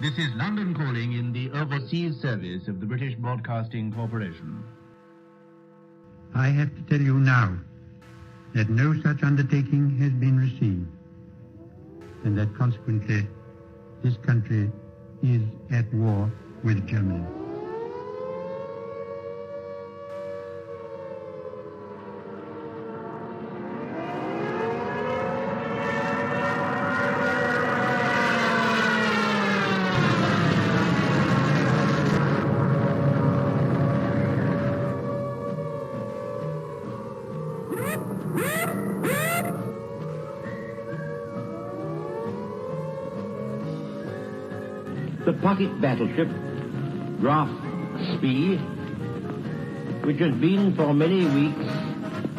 This is London calling in the overseas service of the British Broadcasting Corporation. I have to tell you now that no such undertaking has been received, and that consequently this country is at war with Germany. The pocket battleship, Graf Spee, which has been for many weeks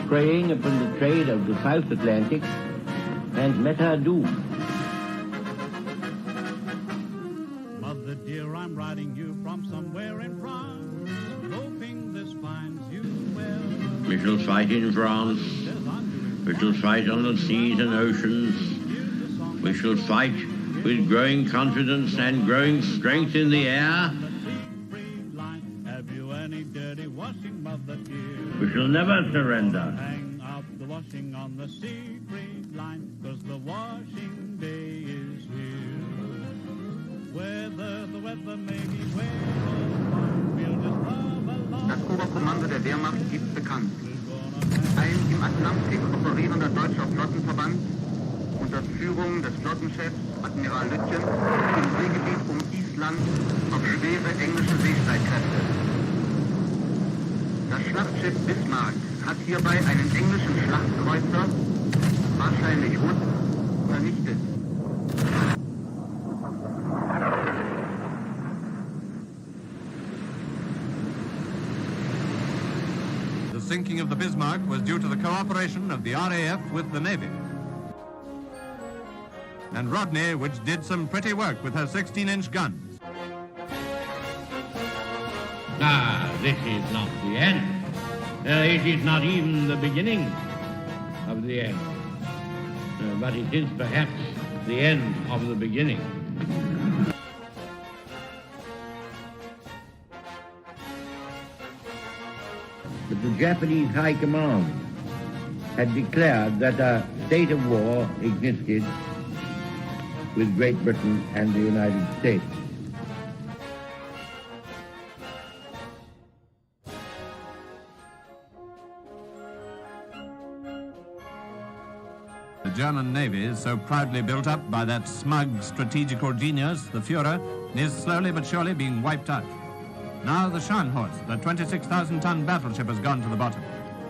preying upon the trade of the South Atlantic, and met her doom. Mother dear, I'm writing you from somewhere in France, hoping this finds you well. We shall fight in France. We shall fight on the seas and oceans. We shall fight with growing confidence and growing strength in the air. We shall never surrender. Hang up the washing on the Siegfried line, 'cause the washing day is here. Whether the weather may be where or fine, we'll just love along. Das Oberkommando der Wehrmacht gibt bekannt. Ein im Atlantik operierender deutscher Flottenverband unter Führung des Flottenchefs Admiral Lütjen im Seegebiet um Island auf schwere englische Seestreitkräfte. Das Schlachtschiff Bismarck hat hierbei einen englischen Schlachtkreuzer, wahrscheinlich Hood, vernichtet. The sinking of the Bismarck was due to the cooperation of the RAF with the Navy. And Rodney, which did some pretty work with her 16-inch guns. This is not the end. It is not even the beginning of the end. But it is perhaps the end of the beginning. But the Japanese High Command had declared that a state of war existed with Great Britain and the United States. The German Navy, so proudly built up by that smug strategical genius, the Führer, is slowly but surely being wiped out. Now the Scharnhorst, the 26,000-ton battleship, has gone to the bottom,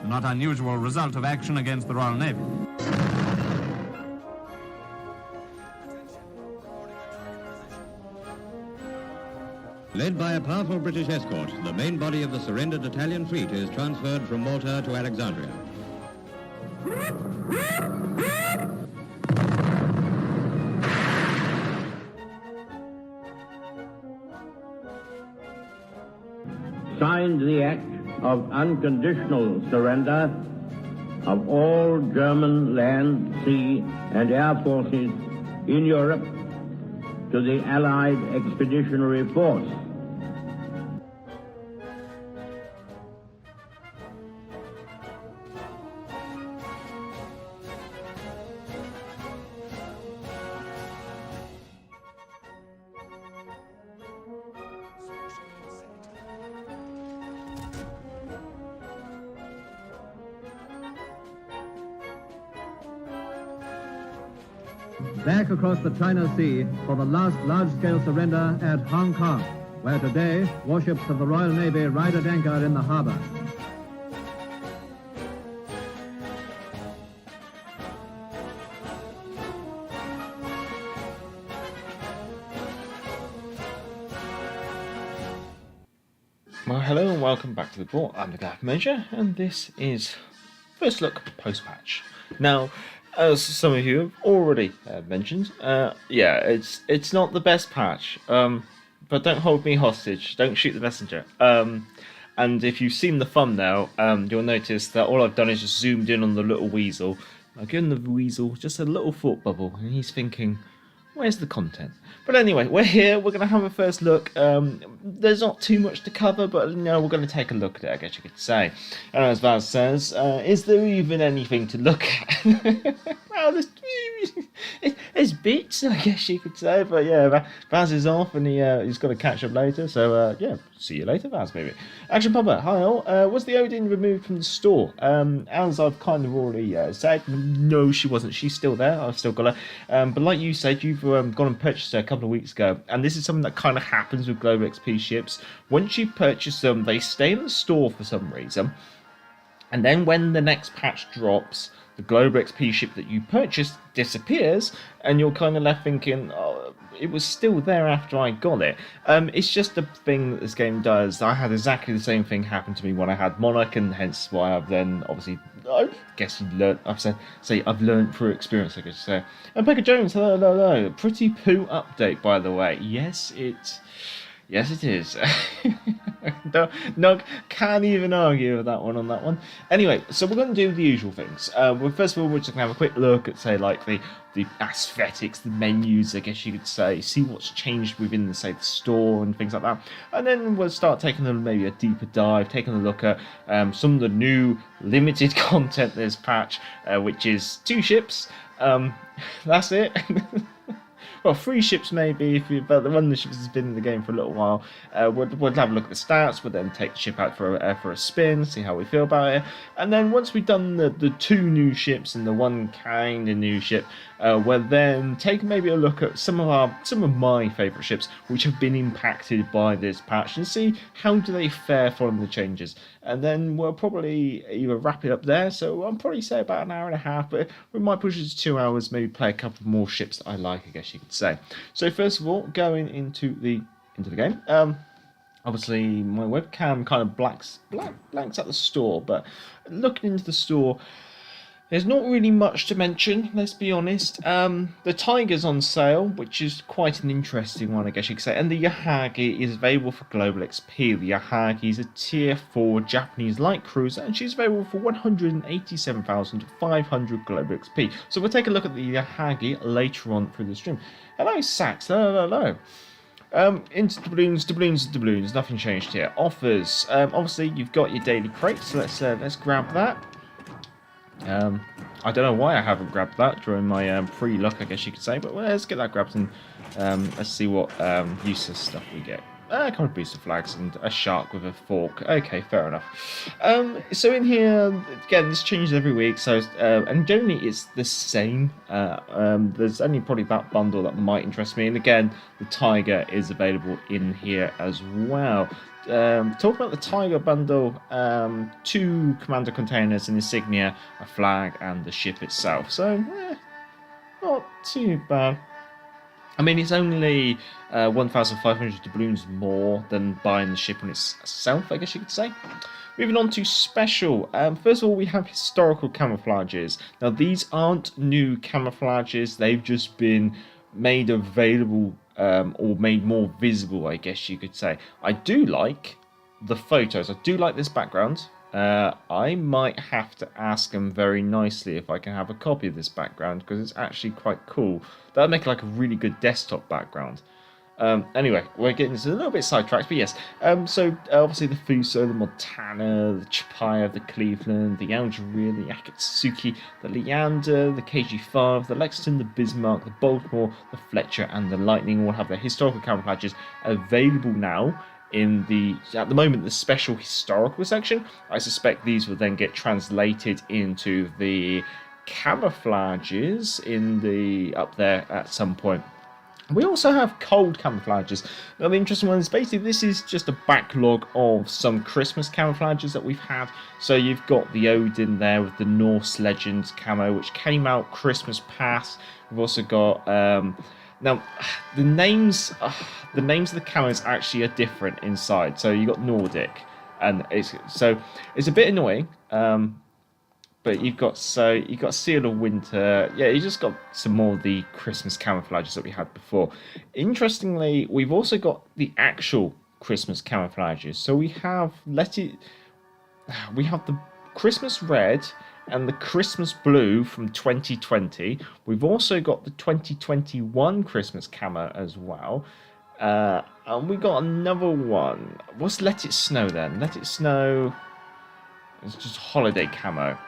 a not unusual result of action against the Royal Navy. Led by a powerful British escort, the main body of the surrendered Italian fleet is transferred from Malta to Alexandria. Signed the act of unconditional surrender of all German land, sea, and air forces in Europe to the Allied Expeditionary Force. Back across the China Sea for the last large-scale surrender at Hong Kong, where today warships of the Royal Navy ride at anchor in the harbor. Well, hello and welcome back to the report. I'm the Gaff Major, and this is First Look Post-Patch. Now, as some of you have already mentioned, yeah, it's not the best patch, but don't hold me hostage, don't shoot the messenger. And if you've seen the thumbnail, you'll notice that all I've done is just zoomed in on the little weasel. I've given the weasel just a little thought bubble, and he's thinking, where's the content? But anyway, we're here. We're going to have a first look. There's not too much to cover, but we're going to take a look at it, I guess you could say. And as Vaz says, is there even anything to look at? Well, there's bits, I guess you could say. But yeah, Vaz is off and he's got to catch up later. So yeah, see you later, Vaz, maybe. Action Papa, hi all. Was the Odin removed from the store? As I've kind of already said, no, she wasn't. She's still there. I've still got her. But like you said, you've gone and purchased her a couple of weeks ago. And this is something that kind of happens with Global XP ships. Once you purchase them, they stay in the store for some reason. And then when the next patch drops, the Global XP ship that you purchased disappears, and you're kind of left thinking, oh, it was still there after I got it. It's just a thing that this game does. I had exactly the same thing happen to me when I had Monarch, and hence why I've then obviously, I guess you learned. I've learned through experience, I guess you say. And Pekka Jones, hello. Pretty poo update, by the way. Yes, it is. No, can't even argue with that one on that one. Anyway, so we're going to do the usual things. Well, first of all, we're just going to have a quick look at, say, like the aesthetics, the menus, I guess you could say, see what's changed within, say, the store and things like that. And then we'll start taking maybe a deeper dive, taking a look at some of the new limited content this patch, which is 2 ships. That's it. Well, 3 ships maybe, but one of the ships has been in the game for a little while. We'll have a look at the stats, we'll then take the ship out for a spin, see how we feel about it. And then once we've done the 2 new ships and the 1 kind of new ship, we'll then take maybe a look at some of my favourite ships which have been impacted by this patch and see how do they fare following the changes. And then we'll probably either wrap it up there, so I'll probably say about an hour and a half, but we might push it to 2 hours, maybe play a couple more ships that I like, I guess you could say. So first of all, going into the game, obviously my webcam kind of blanks at the store, but looking into the store, there's not really much to mention, let's be honest. The Tiger's on sale, which is quite an interesting one, I guess you could say. And the Yahagi is available for Global XP. The Yahagi is a Tier 4 Japanese light cruiser, and she's available for 187,500 Global XP. So we'll take a look at the Yahagi later on through the stream. Hello, Sax. Hello. Into doubloons, nothing changed here. Offers. Obviously, you've got your daily crates, so let's grab that. I don't know why I haven't grabbed that during my pre-look, I guess you could say, but let's get that grabbed and let's see what useless stuff we get. A couple of booster flags and a shark with a fork. Okay, fair enough. So in here, again, this changes every week, so and generally it's the same. There's only probably that bundle that might interest me, and again, the Tiger is available in here as well. Talk about the Tiger bundle, 2 commander containers, an insignia, a flag, and the ship itself. So, not too bad. I mean, it's only 1,500 doubloons more than buying the ship on itself, I guess you could say. Moving on to special. First of all, we have historical camouflages. Now, these aren't new camouflages. They've just been made available or made more visible, I guess you could say. I do like the photos. I do like this background. I might have to ask them very nicely if I can have a copy of this background, because it's actually quite cool. That would make like a really good desktop background. Anyway, we're getting a little bit sidetracked, but yes. So obviously the Fuso, the Montana, the Chapaya, the Cleveland, the Algeria, the Akatsuki, the Leander, the KG5, the Lexington, the Bismarck, the Baltimore, the Fletcher, and the Lightning all have their historical camouflages available now in at the moment, the special historical section. I suspect these will then get translated into the camouflages up there at some point. We also have cold camouflages. Now, the interesting one is basically this is just a backlog of some Christmas camouflages that we've had. So you've got the Odin there with the Norse Legends camo, which came out Christmas past. We've also got now the names of the camos actually are different inside. So you got Nordic, and it's a bit annoying. But you've got Seal of Winter. Yeah, you just got some more of the Christmas camouflages that we had before. Interestingly, we've also got the actual Christmas camouflages. So we have the Christmas red, and the Christmas blue from 2020. We've also got the 2021 Christmas camo as well. And we got another one. What's Let It Snow then? Let It Snow. It's just holiday camo.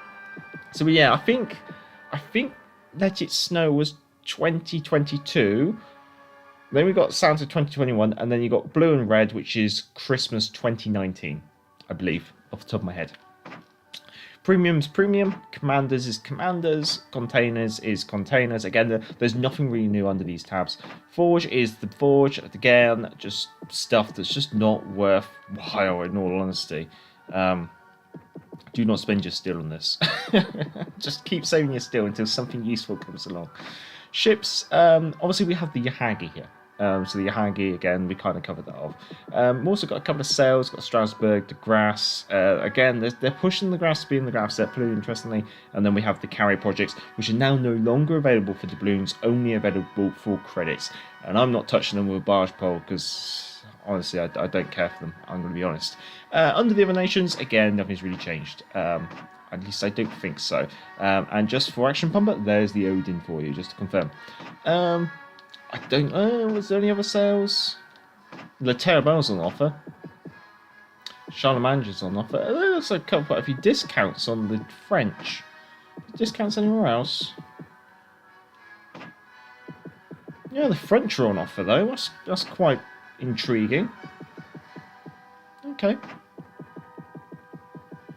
So yeah, I think Let It Snow was 2022. Then we got Santa 2021, and then you got blue and red, which is Christmas 2019, I believe, off the top of my head. Premium's premium, commanders is commanders, containers is containers. Again, there's nothing really new under these tabs. Forge is the forge. Again, just stuff that's just not worthwhile, in all honesty. Do not spend your steel on this. Just keep saving your steel until something useful comes along. Ships, obviously we have the Yahagi here. So the Yahagi, again, we kind of covered that off. We've also got a couple of sails, got Strasbourg, the Grass. Again, they're pushing the Grass speed in the Grass set pretty interestingly. And then we have the carry projects, which are now no longer available for doubloons, only available for credits. And I'm not touching them with a barge pole because, honestly, I don't care for them. I'm going to be honest. Under the other nations, again, nothing's really changed. At least I don't think so. And just for Action Pumper, there's the Odin for you, just to confirm. I don't know, was there any other sales? The Terrabell's on offer. Charlemagne's on offer. There's a couple, quite a few discounts on the French. Discounts anywhere else? Yeah, the French are on offer though. That's quite intriguing. Okay.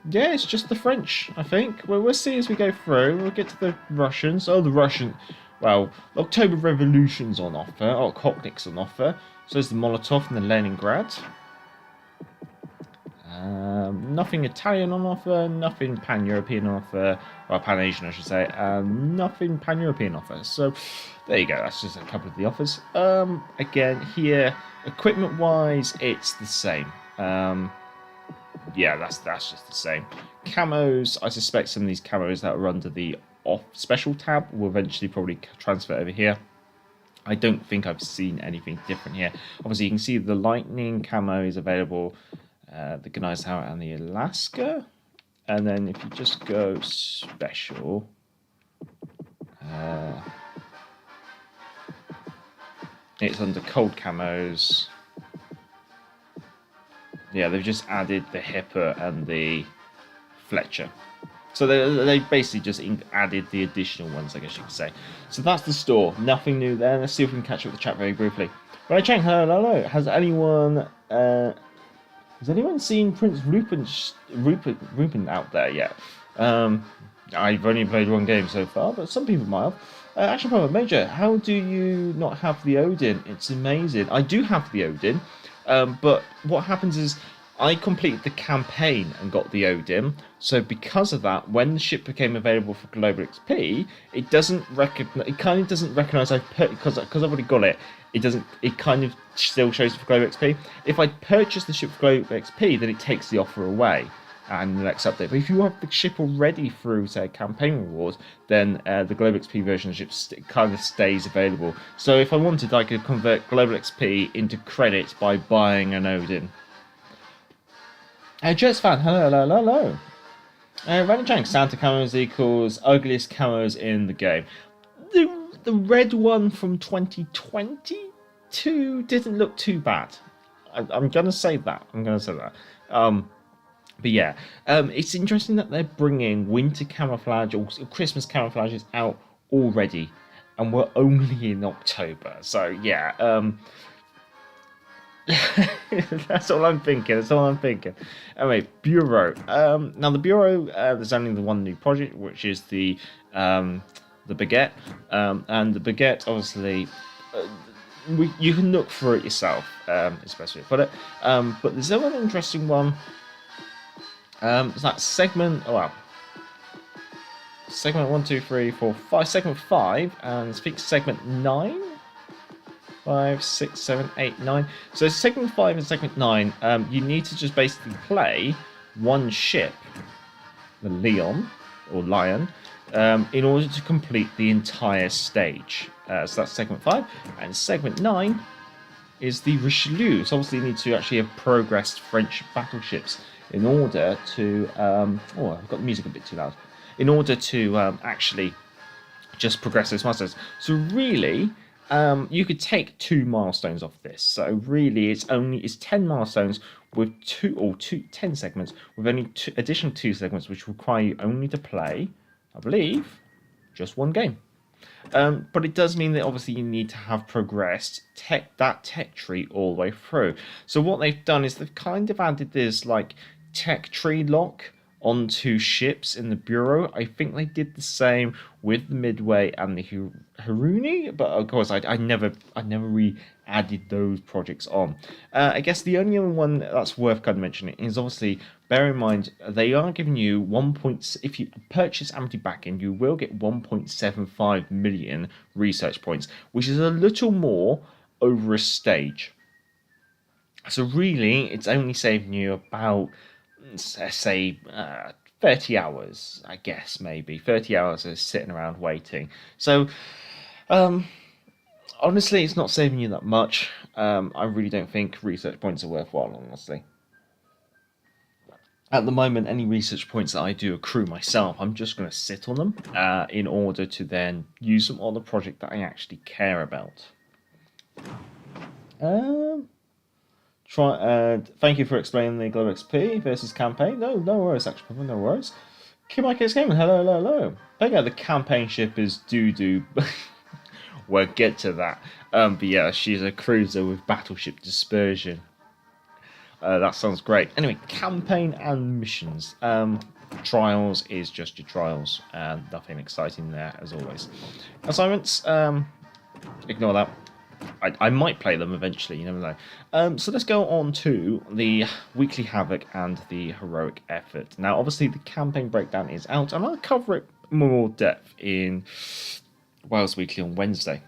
Yeah, it's just the French, I think. Well, we'll see as we go through. We'll get to the Russians. Oh, the Russian... Well, October Revolution's on offer. Oh, Kochnik's on offer. So there's the Molotov and the Leningrad. Nothing Italian on offer. Nothing Pan-European on offer. Well, Pan-Asian, I should say. Nothing Pan-European offer. So there you go. That's just a couple of the offers. Again, here, equipment-wise, it's the same. Yeah, that's just the same. Camos, I suspect some of these camos that are under the off special tab will eventually probably transfer over here. I don't think I've seen anything different here. Obviously, you can see the Lightning camo is available, the Gneisenau and the Alaska. And then if you just go special, it's under cold camos. Yeah, they've just added the Hipper and the Fletcher. So they basically just added the additional ones, I guess you could say. So that's the store. Nothing new there. Let's see if we can catch up with the chat very briefly. Right, Chang, hello. Has anyone seen Prince Rupert out there yet? I've only played one game so far, but some people might have. Action Power Major, how do you not have the Odin? It's amazing. I do have the Odin, but what happens is I completed the campaign and got the Odin, so because of that, when the ship became available for Global XP, it doesn't recognize. It kind of doesn't recognize because I've already got it. It doesn't. It kind of still shows it for Global XP. If I purchase the ship for Global XP, then it takes the offer away and the next update. But if you have the ship already through, say, campaign rewards, then the Global XP version of the ship kind of stays available. So if I wanted, I could convert Global XP into credits by buying an Odin. Jets fan, hello. Random Chang, Santa camos equals ugliest camos in the game. The red one from 2022 didn't look too bad. I'm gonna say that. But yeah, it's interesting that they're bringing winter camouflage or Christmas camouflages out already, and we're only in October. So yeah, that's all I'm thinking. Anyway, Bureau. Now the Bureau, there's only the one new project, which is the Baguette, and the Baguette, obviously, you can look for it yourself. Is the best way to put it. But there's another interesting one. It's that segment. Oh wow. Segment 1, 2, 3, 4, 5. Segment 5, and I think segment 9. 5, 6, 7, 8, 9. So segment 5 and segment 9, you need to just basically play one ship, the Lion, in order to complete the entire stage. So that's segment 5. And segment 9 is the Richelieu. So obviously you need to actually have progressed French battleships in order to... oh, I've got the music a bit too loud. in order to actually just progress those milestones. So really, you could take 2 milestones off this. So really, it's 10 milestones with 10 segments with only additional 2 segments, which require you only to play, I believe, just 1 game. But it does mean that obviously you need to have progressed that tech tree all the way through. So what they've done is they've kind of added this like tech tree lock onto ships in the Bureau. I think they did the same with the Midway and the Haruni, but of course I never really added those projects on. I guess the only other one that's worth kind of mentioning is obviously, bear in mind, they are giving you if you purchase Amity Backing, you will get 1.75 million research points, which is a little more over a stage. So really, it's only saving you about, say, 30 hours, I guess, maybe. 30 hours of sitting around waiting. So, honestly, it's not saving you that much. I really don't think research points are worthwhile, honestly. At the moment, any research points that I do accrue myself, I'm just going to sit on them in order to then use them on the project that I actually care about. Thank you for explaining the Glow XP versus campaign. No worries, actually, no worries. Kronshtadt Game, hello. Okay, the campaign ship is doo-doo. We'll get to that. But yeah, she's a cruiser with battleship dispersion. That sounds great. Anyway, campaign and missions. Trials is just your trials. Nothing exciting there, as always. Assignments, ignore that. I might play them eventually, you never know. So let's go on to the Weekly Havoc and the Heroic Effort. Now, obviously, the campaign breakdown is out, and I'll cover it more depth in Wales Weekly on Wednesday.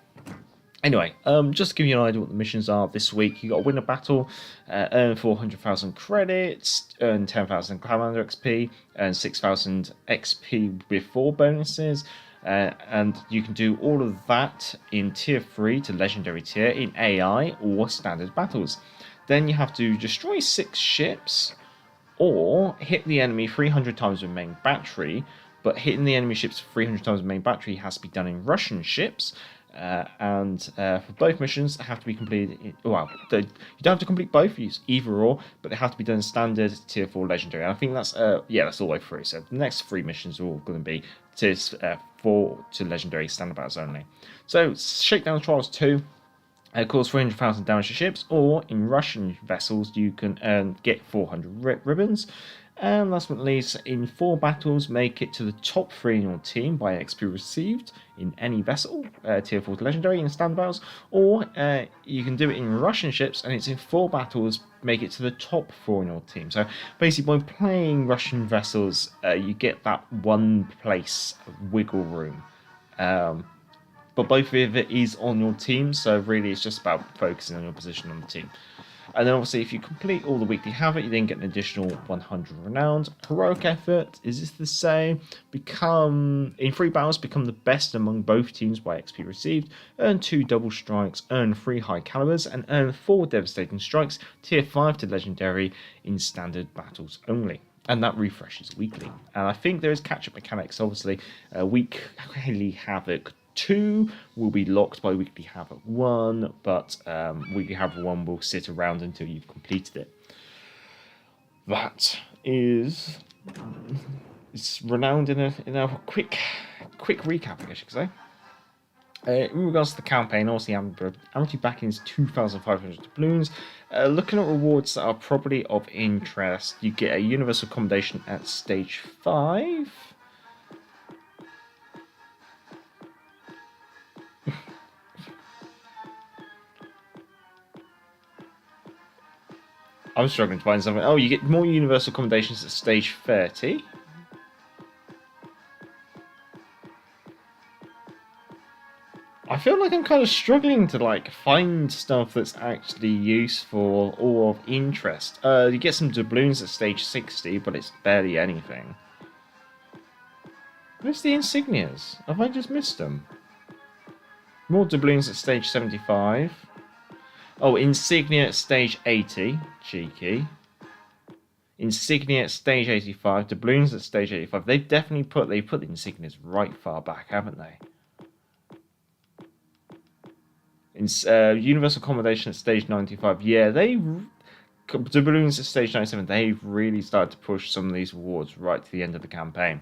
Anyway, just to give you an idea what the missions are this week, you got to win a battle, earn 400,000 credits, earn 10,000 Commander XP, earn 6,000 XP before bonuses. And you can do all of that in Tier 3 to Legendary Tier in AI or Standard Battles. Then you have to destroy 6 ships or hit the enemy 300 times with main battery, but hitting the enemy ships 300 times with main battery has to be done in Russian ships. For both missions, they have to be completed. You don't have to complete both, use either or, but they have to be done in Standard, Tier 4, Legendary. And I think that's that's all the way through. So the next 3 missions are all going to be Tier 4 to Legendary Standard Battles only. So Shakedown Trials 2 cause 300,000 damage to ships, or in Russian vessels you can get 400 ribbons. And last but not least, in 4 battles, make it to the top 3 in your team by XP received in any vessel, Tier 4 to Legendary in Standard Battles, or you can do it in Russian ships, and it's in 4 battles, make it to the top 4 in your team. So basically, by playing Russian vessels, you get that 1 place wiggle room. But both of it is on your team, so really it's just about focusing on your position on the team. And then obviously if you complete all the Weekly Havoc, you then get an additional 100 Renowned. Heroic Effort, is this the same? In 3 battles, become the best among both teams by XP received, earn 2 double strikes, earn 3 high calibers, and earn 4 devastating strikes, Tier 5 to Legendary in Standard Battles only. And that refreshes weekly. And I think there is catch-up mechanics, obviously. Weekly Havoc 2 will be locked by Weekly Havoc 1, but Weekly Havoc 1 will sit around until you've completed it. That is... It's renowned in a quick recap, I guess you could say. In regards to the campaign, obviously Amity Backing is 2,500 doubloons. Looking at rewards that are probably of interest, you get a universal accommodation at stage 5. I'm struggling to find something. Oh, you get more universal accommodations at stage 30. I feel like I'm kind of struggling to find stuff that's actually useful or of interest. You get some doubloons at stage 60, but it's barely anything. Where's the insignias? Have I just missed them? More doubloons at stage 75. Oh, insignia at stage 80. Cheeky. Insignia at stage 85, doubloons at stage 85. They've definitely put the insignias right far back, haven't they? In universal accommodation at stage 95. Yeah, doubloons at stage 97. They've really started to push some of these awards right to the end of the campaign.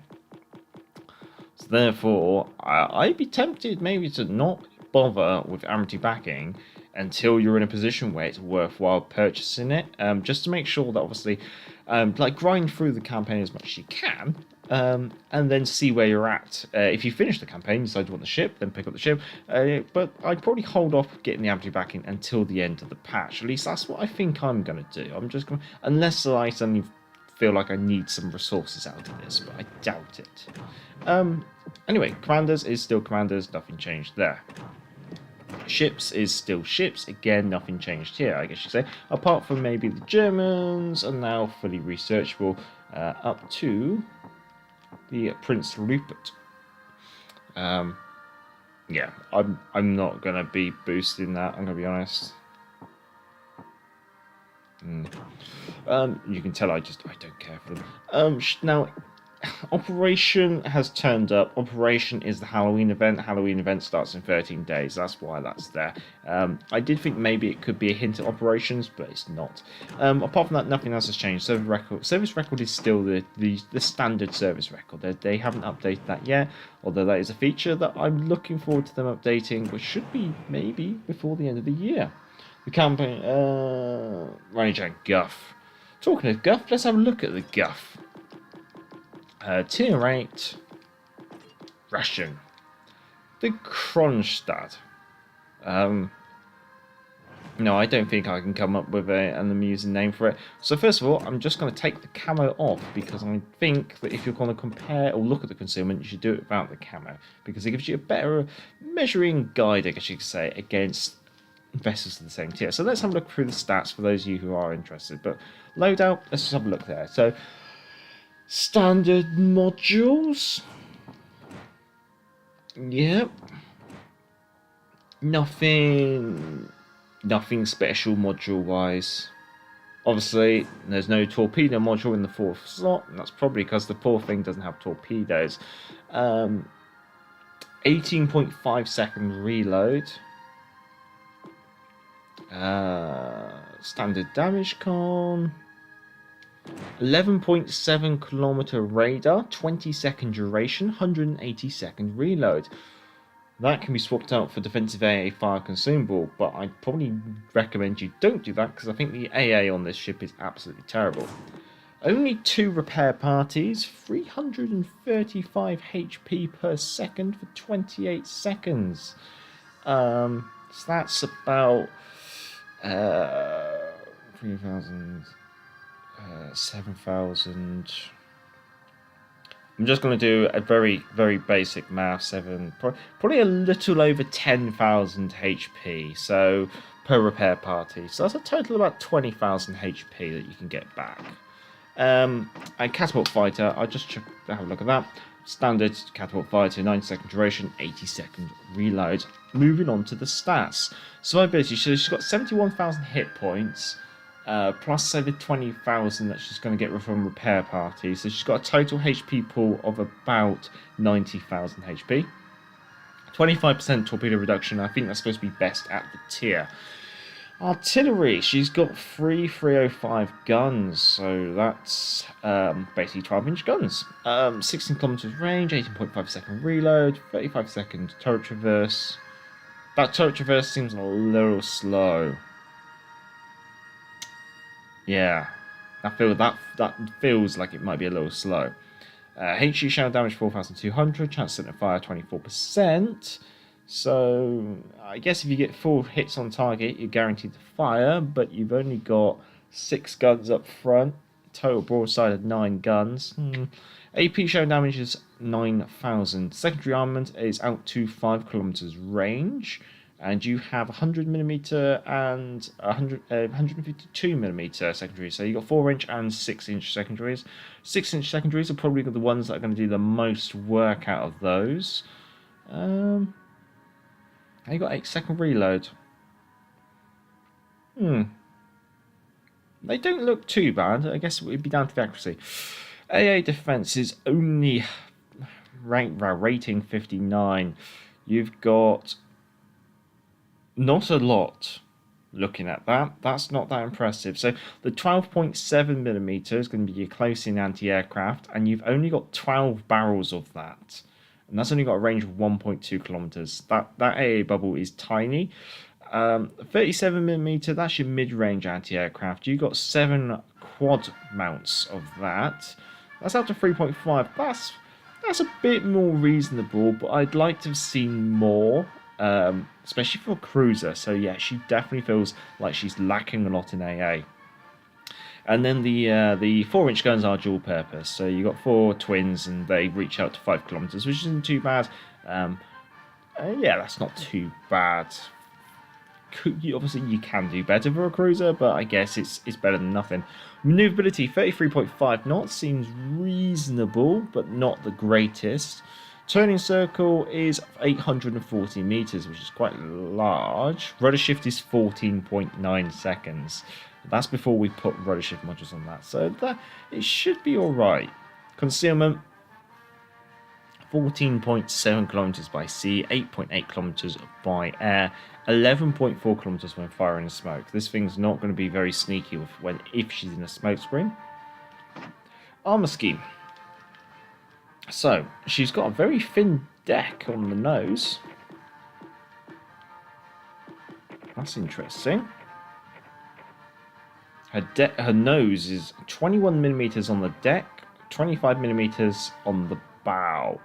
So therefore, I'd be tempted maybe to not bother with amity backing until you're in a position where it's worthwhile purchasing it, just to make sure that obviously, like, grind through the campaign as much as you can, and then see where you're at. If you finish the campaign, decide you want the ship, then pick up the ship. But I'd probably hold off getting the amity backing until the end of the patch. At least that's what I think I'm going to do. I'm just going, unless I suddenly feel like I need some resources out of this, but I doubt it. Anyway, commanders is still commanders, nothing changed there. Ships is still ships, again, nothing changed here, I guess you say, apart from maybe the Germans are now fully researchable, up to the Prince Rupert. Yeah, I'm not gonna be boosting that, I'm gonna be honest. You can tell I don't care for them. Now, Operation has turned up. Operation is the Halloween event. Halloween event starts in 13 days. That's why that's there. I did think maybe it could be a hint at operations, but it's not. Apart from that, nothing else has changed. Service record is still the standard service record. They haven't updated that yet, although that is a feature that I'm looking forward to them updating, which should be maybe before the end of the year. The campaign, Range Guff. Talking of Guff, let's have a look at the Guff. Tier 8, Russian. The Kronshtadt. No, I don't think I can come up with an amusing name for it. So first of all, I'm just going to take the camo off, because I think that if you're going to compare or look at the concealment, you should do it without the camo, because it gives you a better measuring guide, I guess you could say, against vessels of the same tier. So let's have a look through the stats for those of you who are interested. But loadout, let's just have a look there. So standard modules. Yep. Nothing special module wise. Obviously, there's no torpedo module in the fourth slot, and that's probably because the poor thing doesn't have torpedoes. 18.5 second reload. Standard damage con. 11.7 kilometer radar, 20 second duration, 180 second reload. That can be swapped out for defensive AA fire consumable, but I'd probably recommend you don't do that, because I think the AA on this ship is absolutely terrible. Only 2 repair parties, 335 HP per second for 28 seconds. So that's about 3,000, 7,000. I'm just going to do a very, very basic math. Probably a little over 10,000 HP, so per repair party. So that's a total of about 20,000 HP that you can get back. And catapult fighter, I'll just have a look at that. Standard catapult fighter, 90 second duration, 80 second reload. Moving on to the stats. Survivability, so she's got 71,000 hit points. Plus over 20,000 that she's going to get from repair parties. So she's got a total HP pool of about 90,000 HP. 25% torpedo reduction. I think that's supposed to be best at the tier. Artillery, she's got 3 305 guns, so that's basically 12-inch guns. 16 kilometers range, 18.5 second reload, 35 second turret traverse. That turret traverse seems a little slow. Yeah, that feels like it might be a little slow. HE shell damage 4,200, chance to set fire 24%. So I guess if you get 4 hits on target, you're guaranteed to fire, but you've only got 6 guns up front. Total broadside of 9 guns. AP shell damage is 9,000. Secondary armament is out to 5 kilometers range. And you have 100mm and 152mm secondaries. So you've got 4-inch and 6-inch secondaries. 6-inch secondaries are probably the ones that are going to do the most work out of those. You got 8 second reload. They don't look too bad. I guess it would be down to the accuracy. AA defense is only rating 59. You've got not a lot. Looking at that, that's not that impressive. So the 12.7mm is going to be your close-in anti-aircraft, and you've only got 12 barrels of that, and that's only got a range of 1.2 kilometers. That AA bubble is tiny. 37mm, that's your mid-range anti-aircraft. You got 7 quad mounts of that. That's up to 3.5. That's a bit more reasonable, but I'd like to have seen more. Especially for a cruiser. So yeah, she definitely feels like she's lacking a lot in AA. And then the 4-inch guns are dual purpose. So you got 4 twins, and they reach out to 5 kilometers, which isn't too bad. Yeah, that's not too bad. Obviously, you can do better for a cruiser, but I guess it's better than nothing. Maneuverability 33.5 knots seems reasonable, but not the greatest. Turning circle is 840 meters, which is quite large. Rudder shift is 14.9 seconds. That's before we put rudder shift modules on that, so that it should be all right. Concealment 14.7 kilometers by sea, 8.8 kilometers by air, 11.4 kilometers when firing smoke. This thing's not going to be very sneaky if she's in a smoke screen. Armor scheme. So, she's got a very thin deck on the nose. That's interesting. Her nose is 21mm on the deck, 25mm on the bow.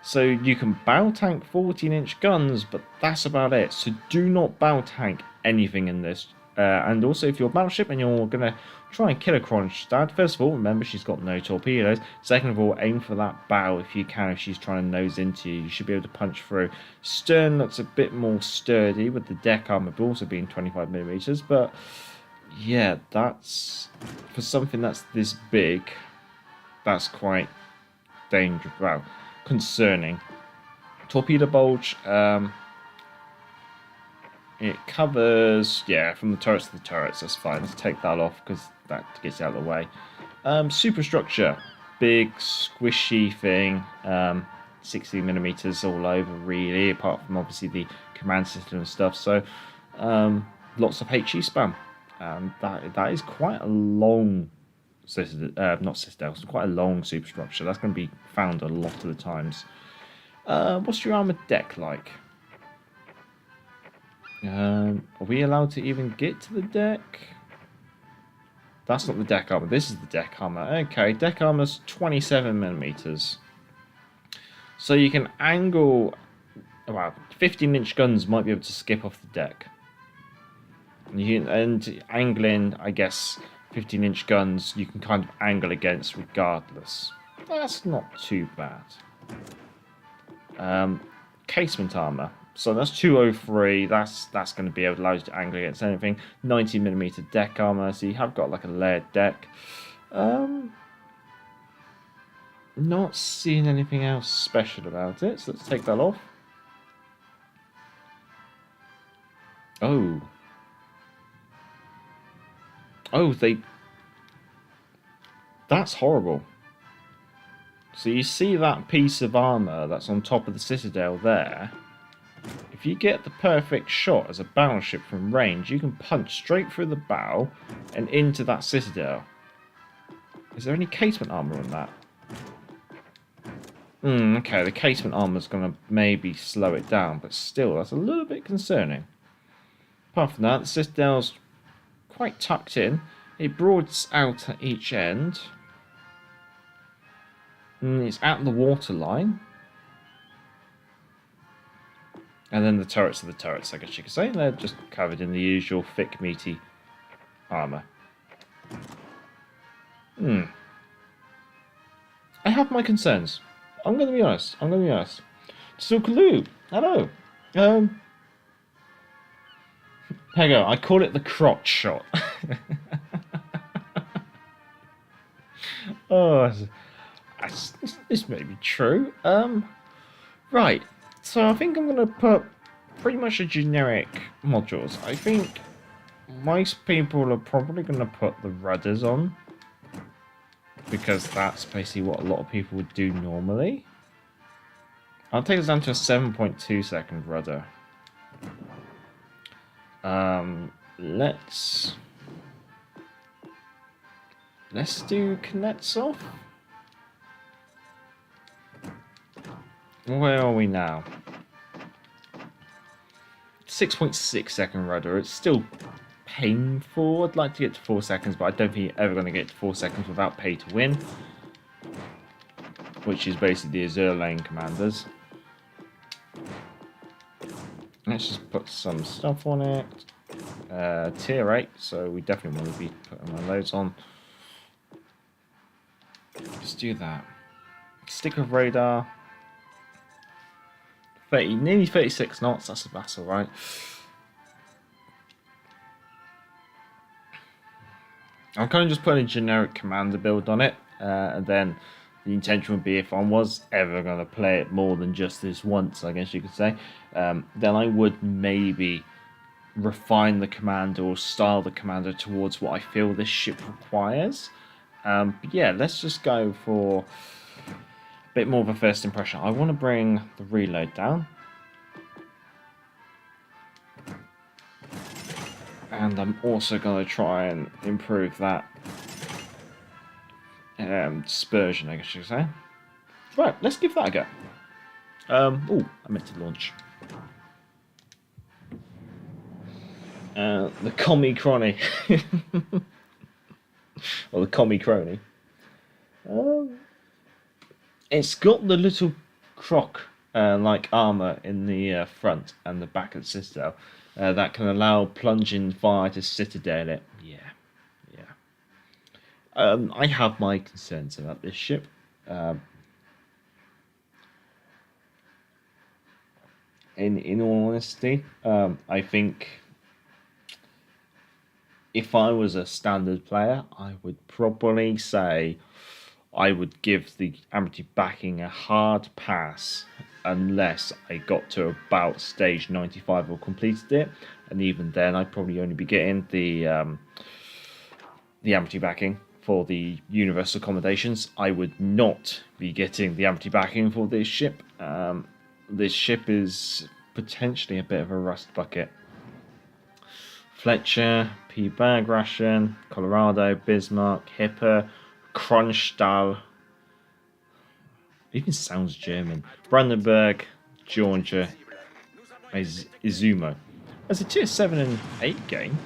So you can bow tank 14-inch guns, but that's about it. So do not bow tank anything in this. And also, if you're a battleship and you're going to try and kill a Kronshtadt, first of all, remember she's got no torpedoes. Second of all, aim for that bow if you can. If she's trying to nose into you, you should be able to punch through. Stern looks a bit more sturdy with the deck armor also being 25mm. But yeah, that's for something that's this big. That's quite dangerous. Well, concerning. Torpedo bulge. It covers, yeah, from the turrets to the turrets. That's fine. Let's take that off because that gets out of the way. Superstructure, big squishy thing. 60mm all over, really, apart from obviously the command system and stuff. So lots of HE spam. That is quite a long not citadel, it's quite a long superstructure. That's going to be found a lot of the times. What's your armored deck like? Are we allowed to even get to the deck? That's not the deck armor. This is the deck armor. Okay, deck armor's 27mm. So you can angle. Wow, 15-inch guns might be able to skip off the deck. And angling, I guess, 15-inch guns you can kind of angle against regardless. That's not too bad. Casement armor. So that's 203. That's going to be able to allow you to angle against anything. 90mm deck armor. So you have got like a layered deck. Not seeing anything else special about it. So let's take that off. Oh, that's horrible. So you see that piece of armor that's on top of the citadel there. If you get the perfect shot as a battleship from range, you can punch straight through the bow and into that citadel. Is there any casement armor on that? Okay, the casement armor is going to maybe slow it down, but still, that's a little bit concerning. Apart from that, the citadel's quite tucked in. It broadens out at each end. It's at the waterline. And then the turrets are the turrets, I guess you could say. They're just covered in the usual thick, meaty armour. I have my concerns. I'm going to be honest. Sukalu, hello. There you go. I call it the crotch shot. Oh, this may be true. Right. So I think I'm going to put pretty much a generic modules. I think most people are probably going to put the rudders on, because that's basically what a lot of people would do normally. I'll take us down to a 7.2 second rudder. Let's do Kuznetsov. Where are we now? 6.6 second rudder. It's still painful. I'd like to get to 4 seconds, but I don't think you're ever going to get to 4 seconds without pay to win, which is basically the Azure lane commanders. Let's just put some stuff on it. Tier 8, so we definitely want to be putting one of those on. Just do that. Stick of radar. 30, nearly 36 knots, that's alright. I'm kind of just putting a generic commander build on it, and then the intention would be, if I was ever going to play it more than just this once, I guess you could say, then I would maybe refine the commander or style the commander towards what I feel this ship requires. But yeah, let's just go for a bit more of a first impression. I want to bring the reload down. And I'm also going to try and improve that dispersion, I guess you could say. Right, let's give that a go. Oh, I meant to launch. The Commie Crony. Or the Commie Crony. It's got the little croc like armour in the front and the back of the citadel that can allow plunging fire to citadel it. Yeah. I have my concerns about this ship. In all honesty, I think if I was a standard player, I would probably say I would give the Amity backing a hard pass unless I got to about stage 95 or completed it, and even then I'd probably only be getting the Amity backing for the universal accommodations. I would not be getting the Amity backing for this ship. This ship is potentially a bit of a rust bucket. Fletcher, P. Bergration, Colorado, Bismarck, Hipper, Kronshtadt. Even sounds German. Brandenburg, Georgia, Izumo. As a tier 7 and 8 game.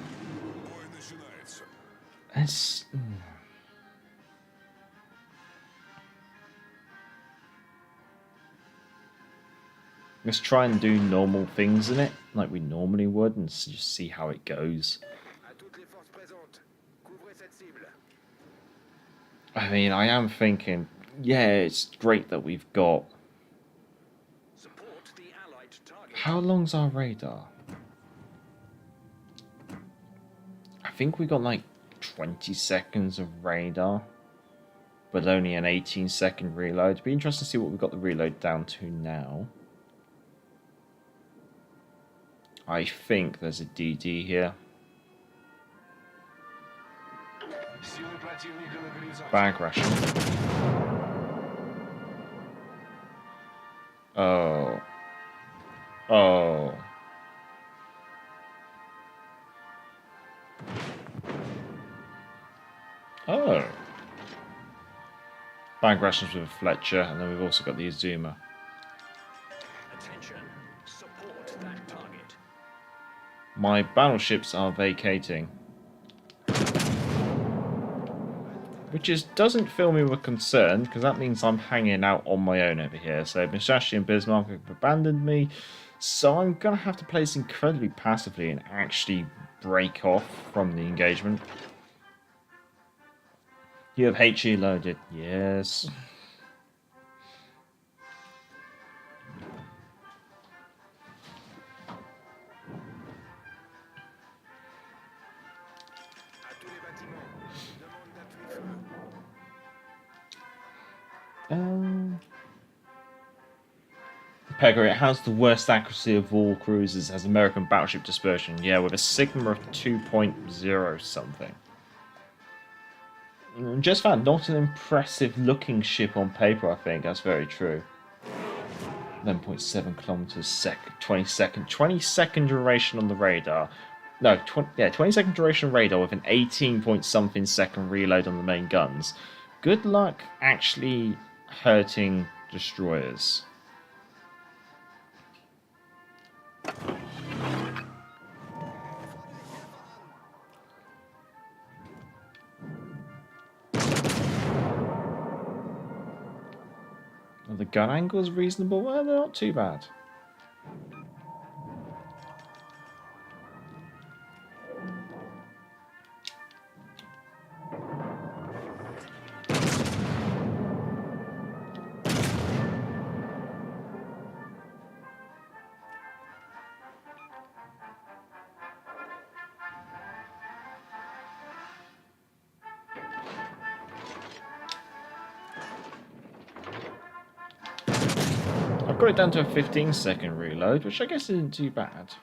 Let's try and do normal things in it, like we normally would, and just see how it goes. I mean, I am thinking, yeah, it's great that we've got... How long's our radar? I think we got like 20 seconds of radar, but only an 18-second reload. It'd be interesting to see what we've got the reload down to now. I think there's a DD here. Bag ration. Oh. Oh. Oh. Bag rations with a Fletcher, and then we've also got the Azuma. My battleships are vacating, which doesn't fill me with concern, because that means I'm hanging out on my own over here. So Musashi and Bismarck have abandoned me, so I'm going to have to play this incredibly passively and actually break off from the engagement. You have HE loaded. Yes. Pegger, it has the worst accuracy of all cruisers, has American battleship dispersion. Yeah, with a sigma of 2.0 something. Just found not an impressive looking ship on paper, I think. That's very true. 11.7 kilometers second, 20 second duration on the radar. No, 20 second duration radar with an 18 point something second reload on the main guns. Good luck actually hurting destroyers. The gun angle is reasonable. Well, they're not too bad. I've got it down to a 15 second reload, which I guess isn't too bad.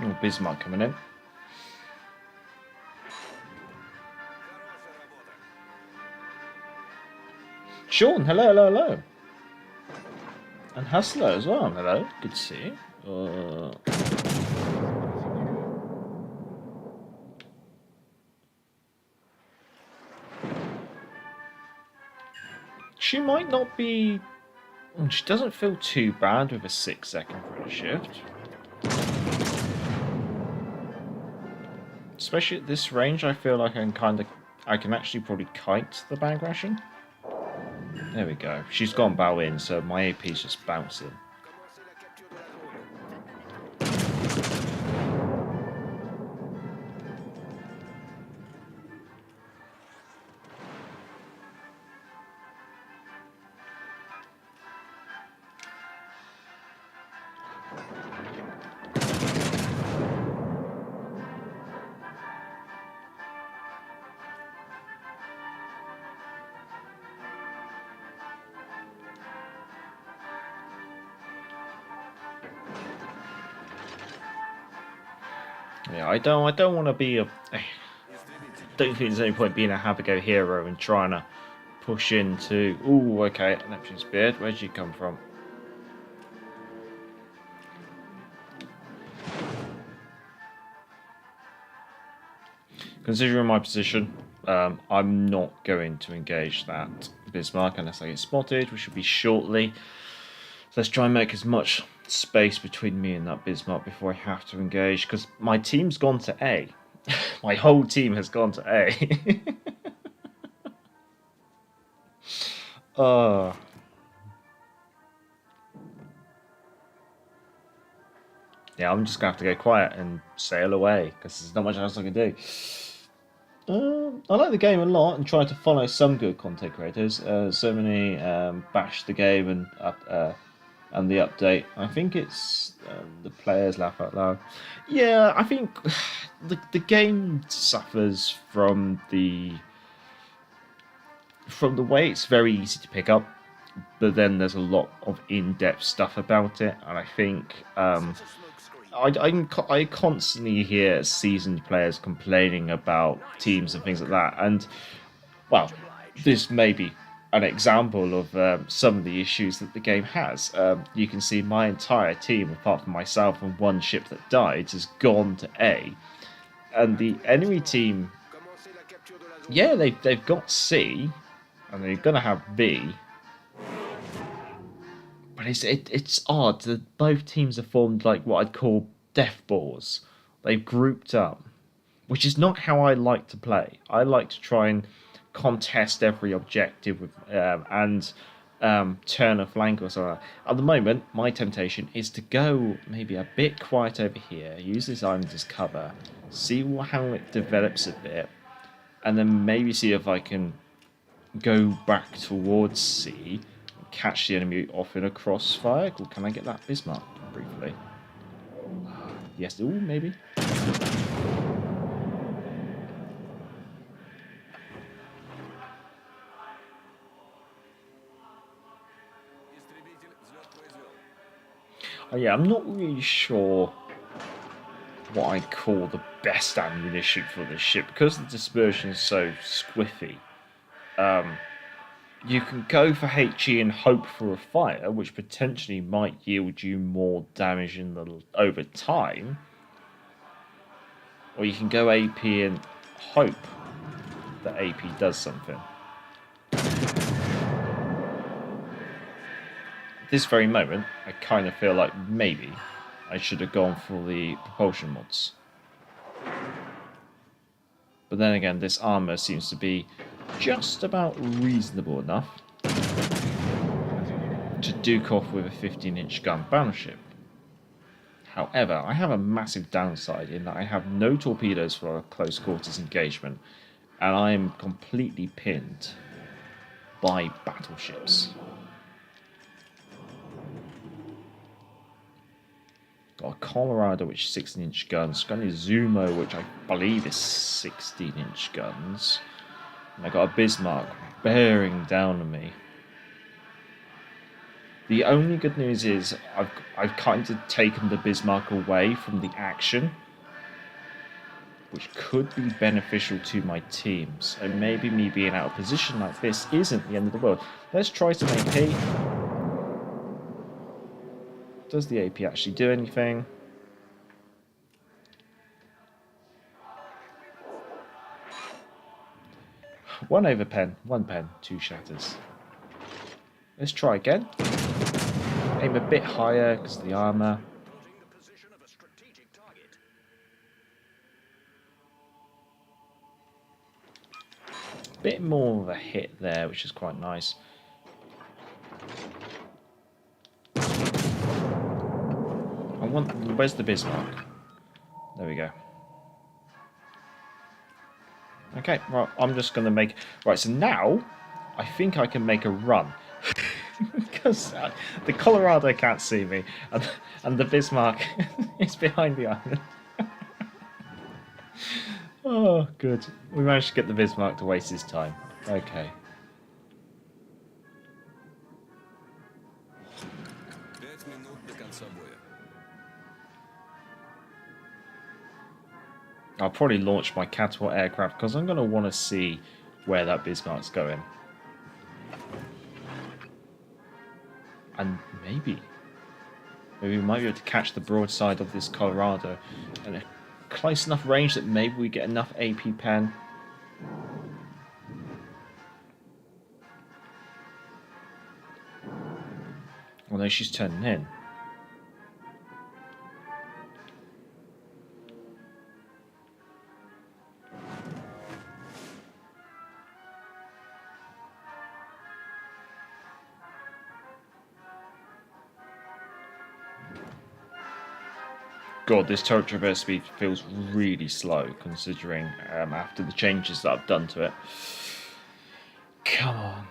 Oh, Bismarck coming in. Sean, hello. And Hustler as well, hello. Good to see you. She might not be... She doesn't feel too bad with a 6 second British shift. Especially at this range, I feel like I can actually probably kite the bag ration. There we go. She's gone bow in, so my AP's just bouncing. Yeah, I don't want to be a... don't think there's any point being a have-a-go hero and trying to push into... Ooh, okay, Neptune's beard. Where'd you come from? Considering my position, I'm not going to engage that Bismarck unless I get spotted, which should be shortly. So let's try and make as much space between me and that Bismarck before I have to engage, because my team's gone to A. My whole team has gone to A. Yeah, I'm just going to have to go quiet and sail away, because there's not much else I can do. I like the game a lot and try to follow some good content creators. So many bash the game and the update. I think it's the players laugh out loud. Yeah, I think the game suffers from the way it's very easy to pick up, but then there's a lot of in-depth stuff about it, and I think I constantly hear seasoned players complaining about teams and things like that, and well, this may be an example of some of the issues that the game has. You can see my entire team, apart from myself and one ship that died, has gone to A, and the enemy team, yeah, they've got C, and they're gonna have B. But it's odd that both teams have formed like what I'd call death balls. They've grouped up, which is not how I like to play. I like to try and contest every objective with and turn a flank or something. At the moment, my temptation is to go maybe a bit quiet over here, use this island as cover, see how it develops a bit, and then maybe see if I can go back towards C and catch the enemy off in a crossfire. Or can I get that Bismarck briefly? Yes, ooh, maybe. Oh yeah, I'm not really sure what I call the best ammunition for this ship because the dispersion is so squiffy. You can go for HE and hope for a fire, which potentially might yield you more damage over time, or you can go AP and hope that AP does something. This very moment, I kind of feel like maybe I should have gone for the propulsion mods. But then again, this armour seems to be just about reasonable enough to duke off with a 15-inch gun battleship. However, I have a massive downside in that I have no torpedoes for a close quarters engagement, and I am completely pinned by battleships. Got a Colorado, which is 16-inch guns. Got a Zumo, which I believe is 16-inch guns. And I got a Bismarck bearing down on me. The only good news is I've kind of taken the Bismarck away from the action, which could be beneficial to my team. So maybe me being out of position like this isn't the end of the world. Let's try some AP. Does the AP actually do anything? One over pen, one pen, two shatters. Let's try again. Aim a bit higher because of the armour. Bit more of a hit there, which is quite nice. Where's the Bismarck? There we go. Okay, right, I'm just going to make... Right, so now, I think I can make a run. Because the Colorado can't see me, and the Bismarck is behind the island. Oh, good. We managed to get the Bismarck to waste his time. Okay. I'll probably launch my catapult aircraft because I'm going to want to see where that Bismarck's going. And maybe we might be able to catch the broadside of this Colorado in a close enough range that maybe we get enough AP pen. Although she's turning in. God, this turret traverse speed feels really slow, considering after the changes that I've done to it. Come on.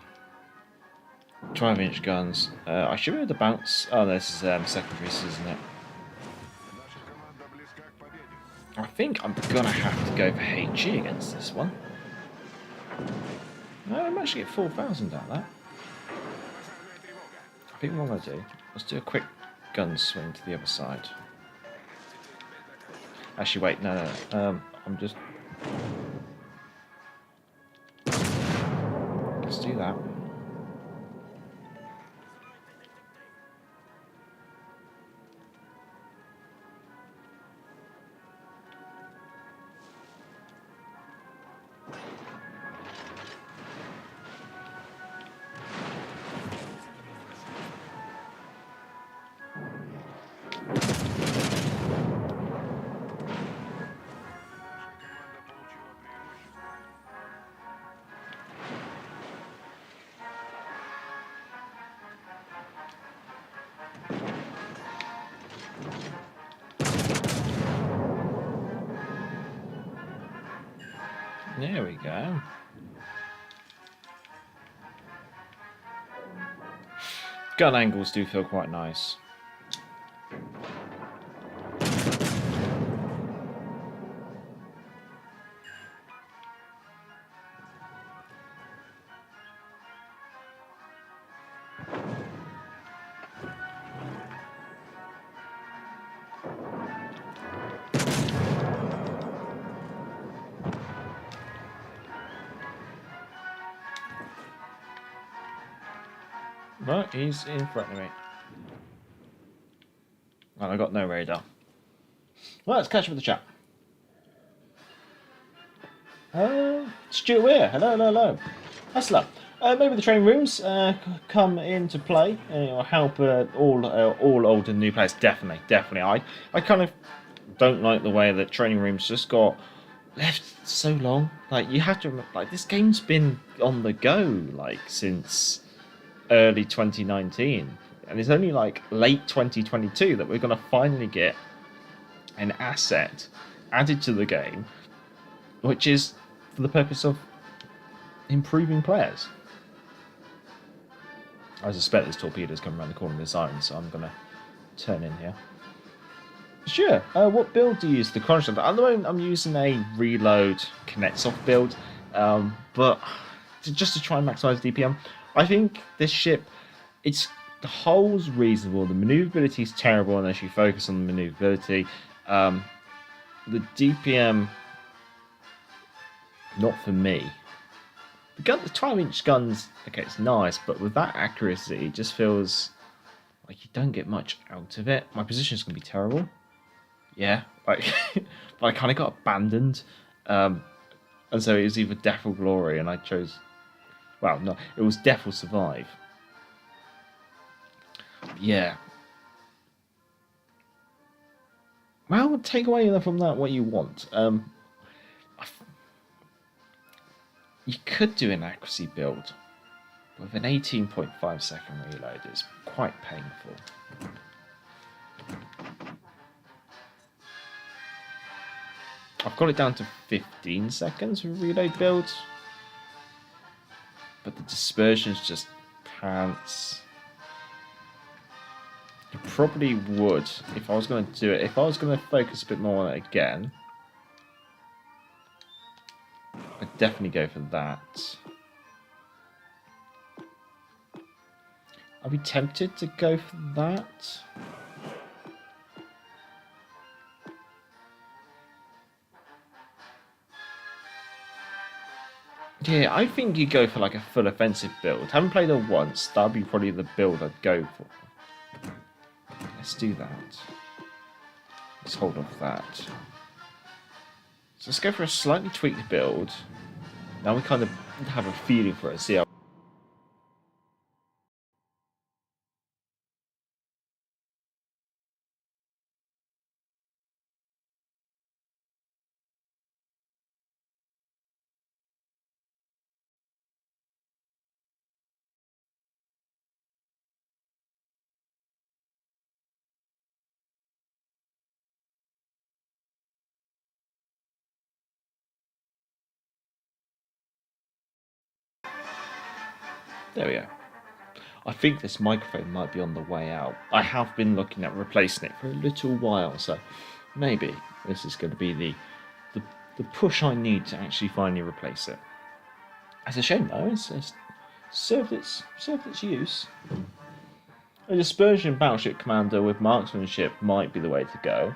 12-inch guns. I should be able to bounce. Oh, this is secondaries, isn't it? I think I'm going to have to go for HE against this one. No, I'm actually get 4,000 out of that. I think what I'm going to do, let's do a quick gun swing to the other side. Actually, wait, no. I'm just... Let's do that. There we go. Gun angles do feel quite nice. But he's in front of me. And I got no radar. Well, let's catch up with the chat. Stuart Weir, hello. Hustler. Maybe the training rooms come into play or help all old and new players. Definitely. I kind of don't like the way that training rooms just got left so long. Like, you have to remember, like, this game's been on the go like since early 2019, and it's only like late 2022 that we're going to finally get an asset added to the game, which is for the purpose of improving players. I suspect there's torpedoes coming around the corner of this island, so I'm going to turn in here. Sure. What build do you use? The Kronshtadt? At the moment, I'm using a reload connect soft build, but just to try and maximize DPM. I think this ship, the hull's reasonable, the maneuverability is terrible unless you focus on the maneuverability. The DPM, not for me. The 12-inch guns, okay, it's nice, but with that accuracy, it just feels like you don't get much out of it. My position's going to be terrible. Yeah, like, but I kind of got abandoned. And so it was either death or glory, and I chose... Well, no, it was death or survive. Yeah. Well, take away from that what you want. You could do an accuracy build with an 18.5 second reload. It's quite painful. I've got it down to 15 seconds for reload builds. But the dispersion's just pants. You probably would, if I was going to do it, if I was going to focus a bit more on it again, I'd definitely go for that. I'd be tempted to go for that. Yeah, I think you go for like a full offensive build. Haven't played it once. That'd be probably the build I'd go for. Let's do that. Let's hold off that. So let's go for a slightly tweaked build. Now we kind of have a feeling for it. See how. There we go. I think this microphone might be on the way out. I have been looking at replacing it for a little while, so maybe this is going to be the push I need to actually finally replace it. It's a shame though. It's served its use. A dispersion battleship commander with marksmanship might be the way to go.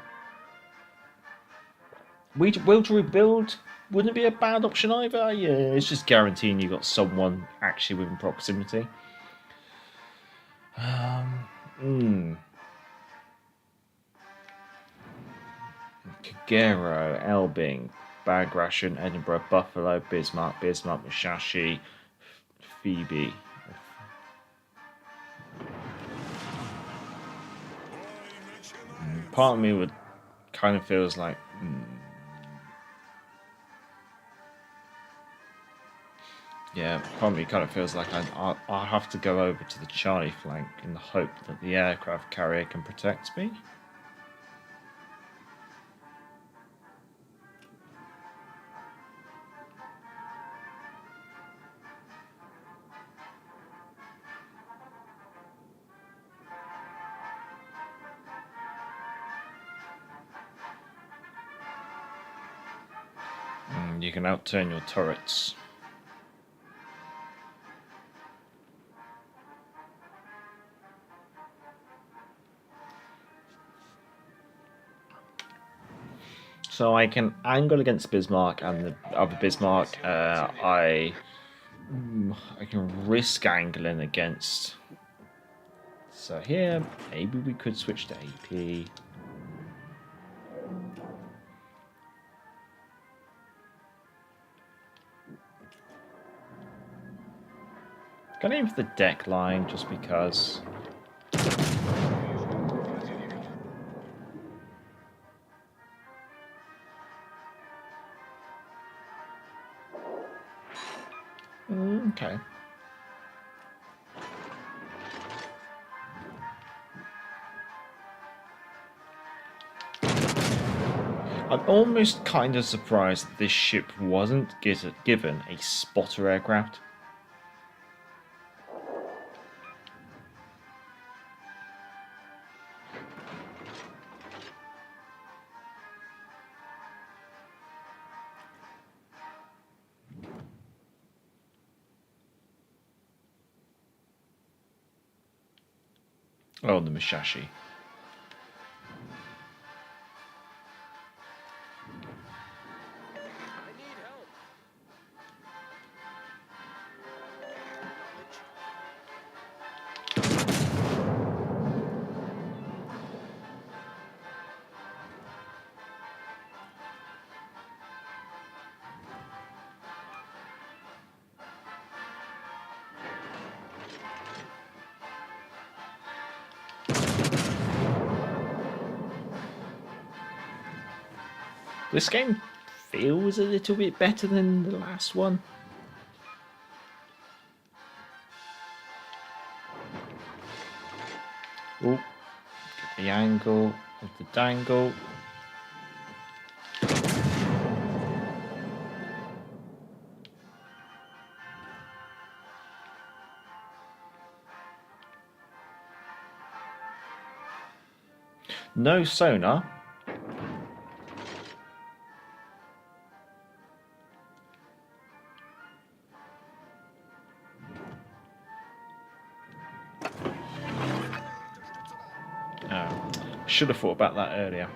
Will to rebuild wouldn't be a bad option either. Yeah, it's just guaranteeing you got someone actually within proximity. Kagero, Elbing, Bagration, Edinburgh, Buffalo, Bismarck, Musashi, Phoebe. Part of me would kind of feels like yeah, part of me kind of feels like I'll have to go over to the Charlie flank in the hope that the aircraft carrier can protect me. You can outturn your turrets. So I can angle against Bismarck and the other Bismarck. I can risk angling against. So here, maybe we could switch to AP. Gonna aim for the deck line just because. Okay. I'm almost kind of surprised that this ship wasn't given a spotter aircraft. Oh, the Musashi. This game feels a little bit better than the last one. Oh, get the angle of the dangle. No sonar. Should have thought about that earlier.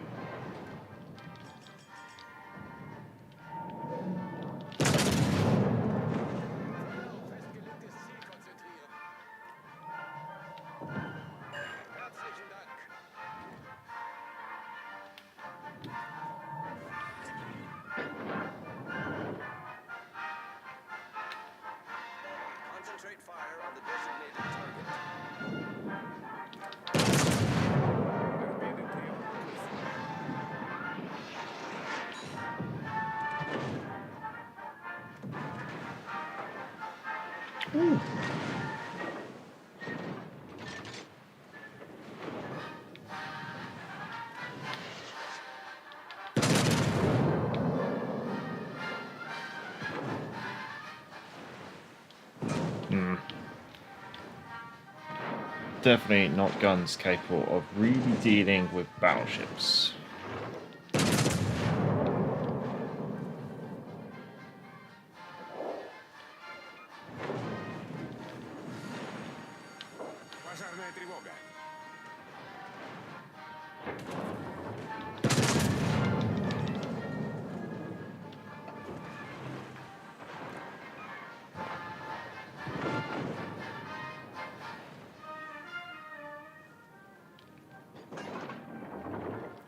Concentrate fire on the designated target. Ooh. Definitely not guns capable of really dealing with battleships.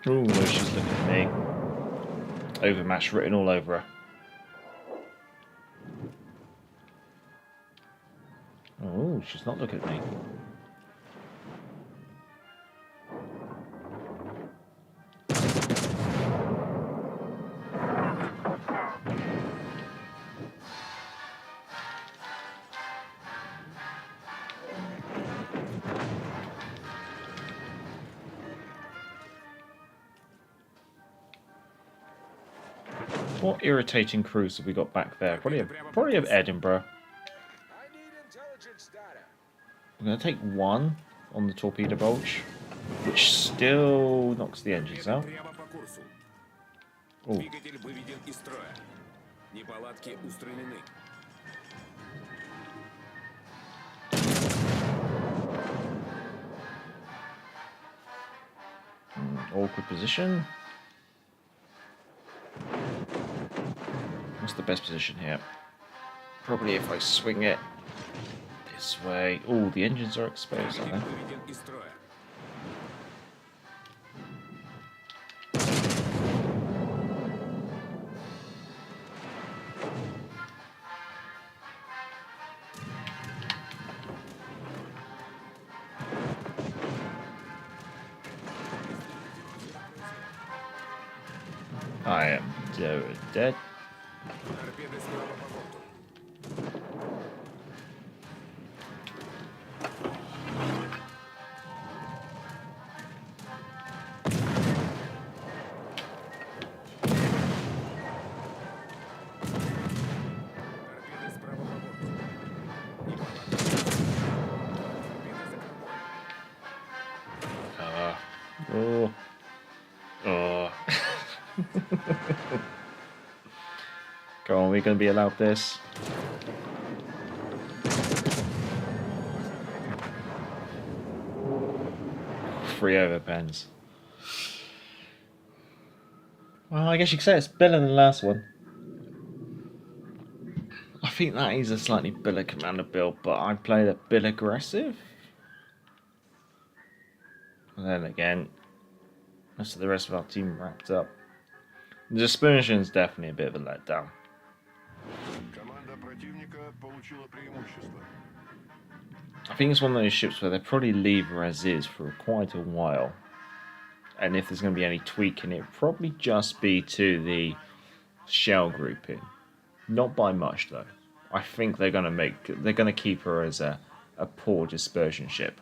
Oh, no, she's looking at me. Overmatch written all over her. Oh, she's not looking at me. What irritating crews have we got back there? Probably of Edinburgh. We're going to take one on the torpedo bulge, which still knocks the engines out. Oh. Неполадки устранены. Awkward position. What's the best position here? Probably if I swing it this way. Oh, the engines are exposed, aren't they? Выведен из строя. I am dead. Торпеды справа по борту. Торпеды справа по борту. Неполадки. Торпеды за кормой. Oh. Go on, we're going to be allowed this. Three overpens. Well, I guess you could say it's better than the last one. I think that is a slightly better commander build, but I played a bit aggressive. And then again, most of the rest of our team wrapped up. The dispersion is definitely a bit of a letdown. Команда противника получила преимущество. I think it's one of those ships where they probably leave as is for quite a while. And if there's going to be any tweaking, it'll probably just be to the shell grouping. Not by much though. I think they're going to keep her as a poor dispersion ship.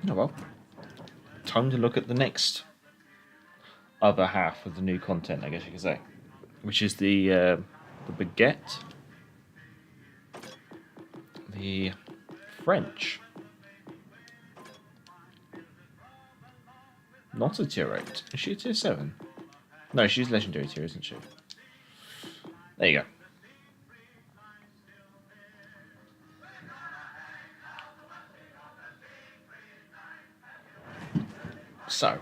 Oh well. Time to look at the next other half of the new content, I guess you could say, which is the baguette, the French, not a tier 8. Is she a tier 7? No, she's legendary tier, isn't she? There you go. So,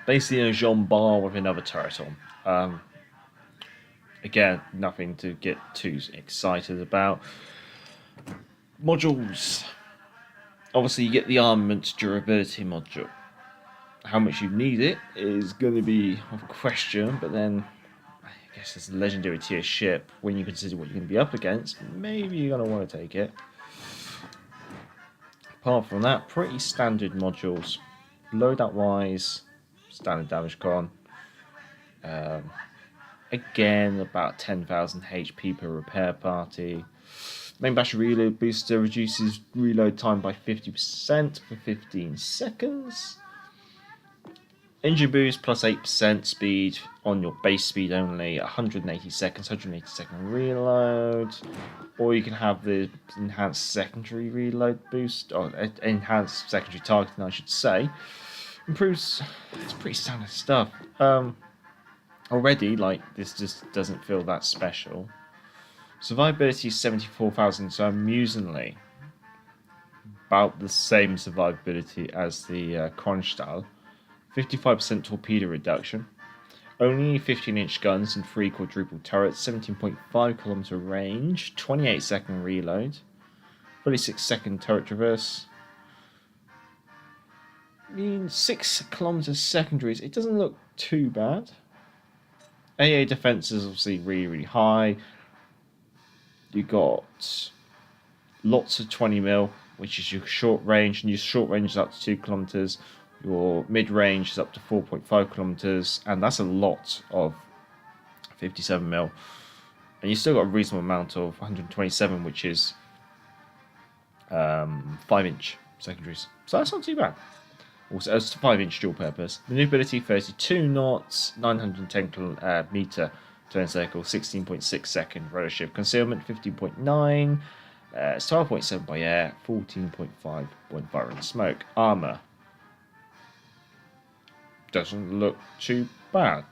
basically a Jean Bar with another turret on. Again, nothing to get too excited about. Modules. Obviously, you get the armament durability module. How much you need it is going to be a question, but then I guess as a legendary tier ship, when you consider what you're going to be up against, maybe you're going to want to take it. Apart from that, pretty standard modules. Loadout wise, standard damage con. Again, about 10,000 HP per repair party. Main battery reload booster reduces reload time by 50% for 15 seconds. Engine boost plus 8% speed on your base speed only, 180 seconds, 180 second reload. Or you can have the enhanced secondary reload boost, or enhanced secondary targeting, I should say. Improves, it's pretty standard stuff. Already, like, this just doesn't feel that special. Survivability is 74,000, so amusingly about the same survivability as the Kronshtadt. 55% torpedo reduction. Only 15-inch guns and 3 quadruple turrets, 17.5 kilometer range, 28 second reload, 36 second turret traverse. I mean, 6 kilometers secondaries. It doesn't look too bad. AA defense is obviously really, really high. You got lots of 20 mil, which is your short range, and your short range is up to 2 kilometers. Your mid range is up to 4.5 kilometers, and that's a lot of 57 mil. And you still got a reasonable amount of 127, which is 5-inch secondaries. So that's not too bad. Also, it's 5-inch dual purpose. Maneuverability 32 knots, 910 meter turn circle, 16.6 second rotor shift. Concealment 15.9, it's 12.7 by air, 14.5 by fire and smoke. Armor doesn't look too bad.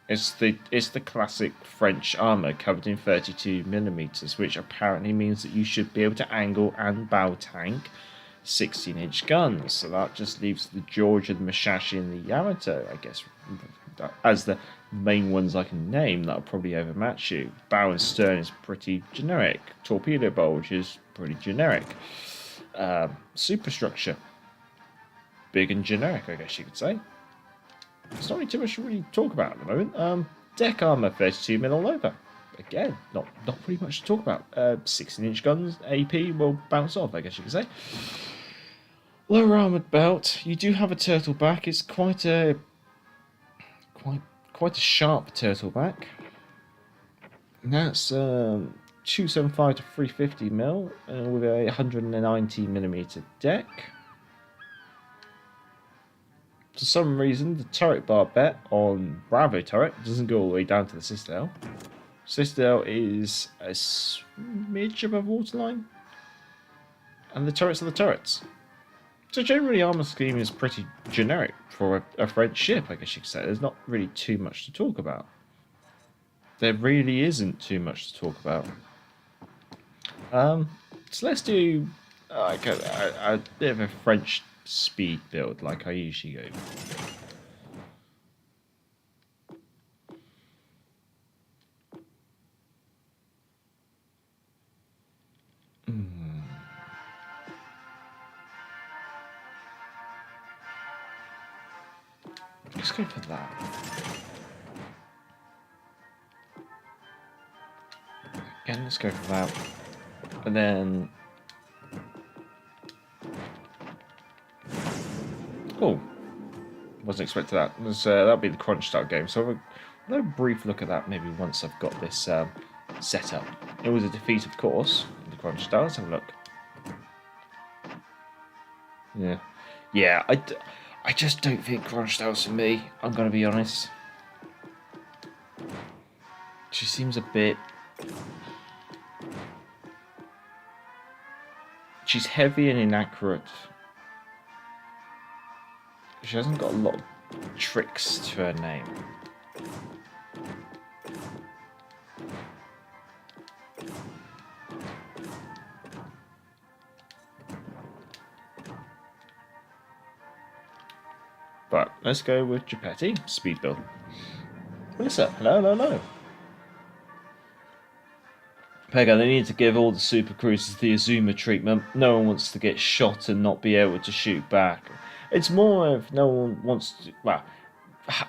It's the classic French armour covered in 32mm, which apparently means that you should be able to angle and bow tank 16-inch guns. So that just leaves the George and the Musashi and the Yamato, I guess, as the main ones I can name that'll probably overmatch you. Bow and stern is pretty generic. Torpedo bulge is pretty generic. Superstructure, big and generic, I guess you could say. There's not really too much to really talk about at the moment. Deck armour 32mm all over. Again, not pretty much to talk about. 16-inch guns, AP will bounce off, I guess you could say. Lower armoured belt. You do have a turtle back. It's quite a sharp turtle back. And that's 275 to 350mm with a 190mm deck. For some reason, the turret bar bet on Bravo turret doesn't go all the way down to the Citadel. Citadel is a smidge above waterline, and the turrets are the turrets. So generally, armour scheme is pretty generic for a French ship, I guess you could say. There's not really too much to talk about. There really isn't too much to talk about. So let's do like a bit of a French speed build like I usually go. Let's go for that. Again, let's go for that. And then oh, wasn't expecting that. That'll be the Kronshtadt game. So we'll have a brief look at that maybe once I've got this set up. It was a defeat, of course, in the Kronshtadt. Let's have a look. Yeah. I just don't think Kronstadt's for me. I'm gonna be honest. She seems a bit. She's heavy and inaccurate. She hasn't got a lot of tricks to her name. But let's go with Gepetti, speed build. Melissa, hello. Pega, they need to give all the super cruisers the Azuma treatment. No one wants to get shot and not be able to shoot back. It's more of no one wants to. Well,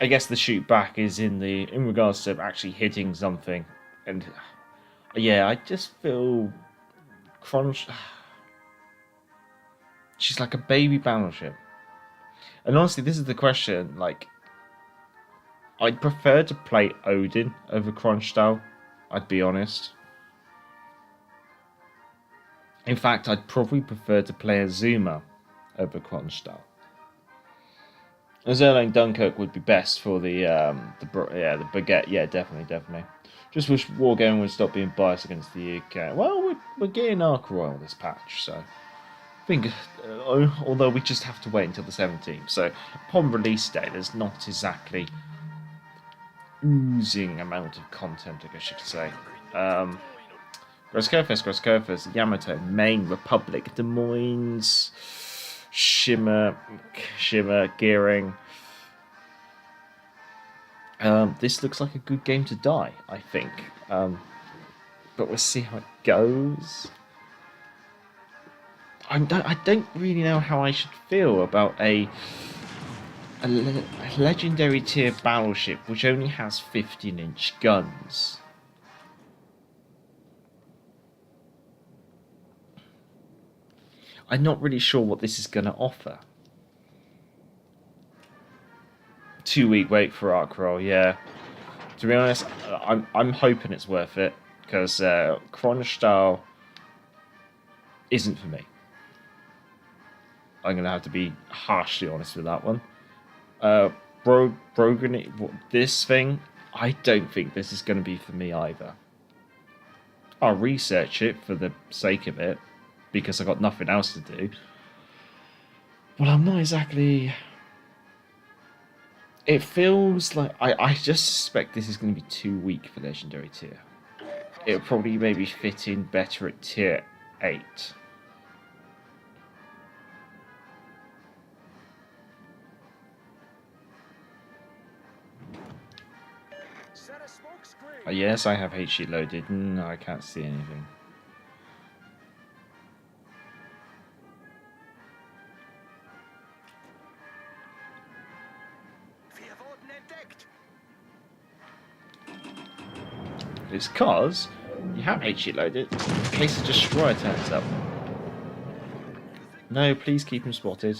I guess the shoot back is in regards to actually hitting something, and yeah, I just feel she's like a baby battleship. And honestly, this is the question. Like, I'd prefer to play Odin over Kronshtadt. I'd be honest. In fact, I'd probably prefer to play Azuma over Kronshtadt. Zerling Dunkirk would be best for the baguette. Yeah, definitely. Just wish Wargame would stop being biased against the UK. Well, we're getting Ark Royal this patch, so I think. Although we just have to wait until the 17th, so upon release day, there's not exactly oozing amount of content, I guess you could say. Grosskurfest, Yamato, Maine, Republic, Des Moines, Shimmer, Gearing. This looks like a good game to die, I think. But we'll see how it goes. I don't really know how I should feel about a legendary tier battleship which only has 15-inch guns. I'm not really sure what this is going to offer. 2-week wait for Ark Roll, yeah. To be honest, I'm hoping it's worth it, because Kronshtadt isn't for me. I'm going to have to be harshly honest with that one. Bourgone, this thing, I don't think this is going to be for me either. I'll research it for the sake of it, because I've got nothing else to do. Well, I'm not exactly... It feels like... I just suspect this is going to be too weak for Legendary tier. It'll probably maybe fit in better at tier 8. Yes, I have HE loaded. No, I can't see anything. It's cause you have HE loaded in case a destroyer turns up. No, please keep him spotted.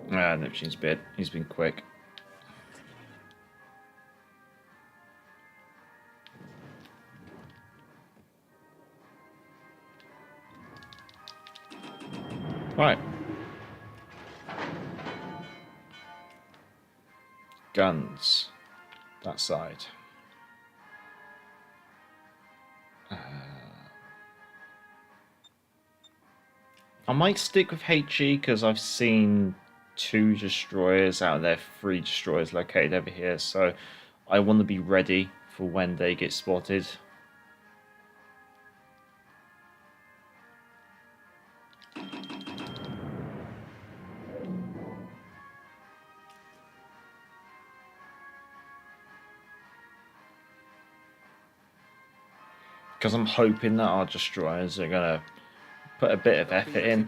Ah, Neptune's bit. He's been quick. Right. Guns. That side. I might stick with HE because I've seen 2 destroyers out of there, 3 destroyers located over here, so I want to be ready for when they get spotted. Because I'm hoping that our destroyers are going to put a bit of effort in.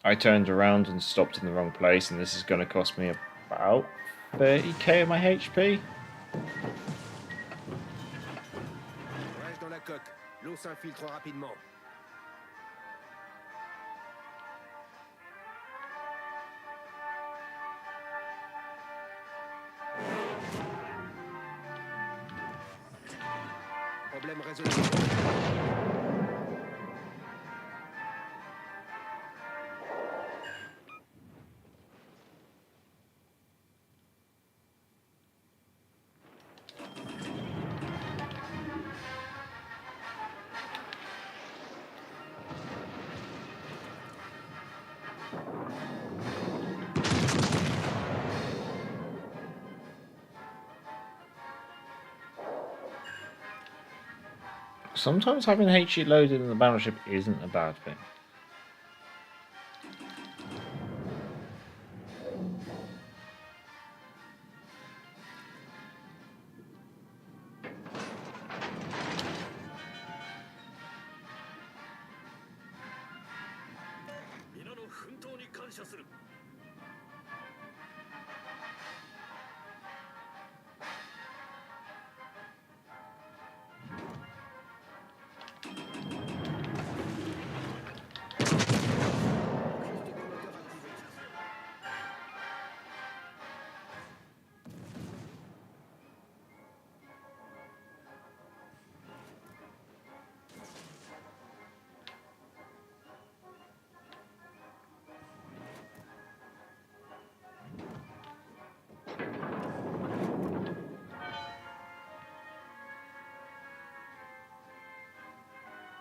I turned around and stopped in the wrong place, and this is going to cost me about 30k of my HP. Problème résolu. Sometimes having HE loaded in the battleship isn't a bad thing.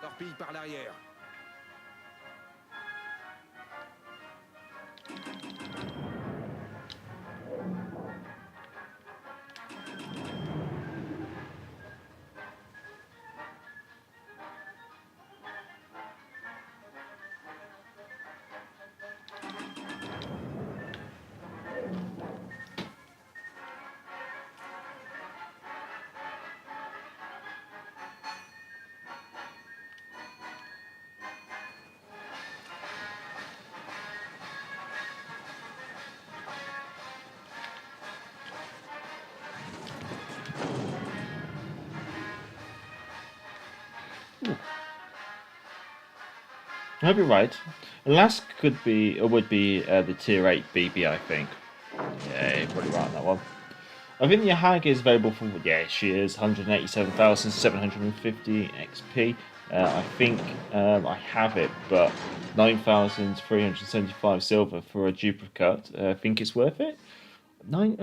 Torpille par l'arrière. I hope you're right. Last could be, or would be, the tier 8 BB, I think. Yeah, you're probably right on that one. I think the Yahagi is available for, yeah, she is 187,750 XP. I think I have it, but 9,375 silver for a duplicate. I think it's worth it. There's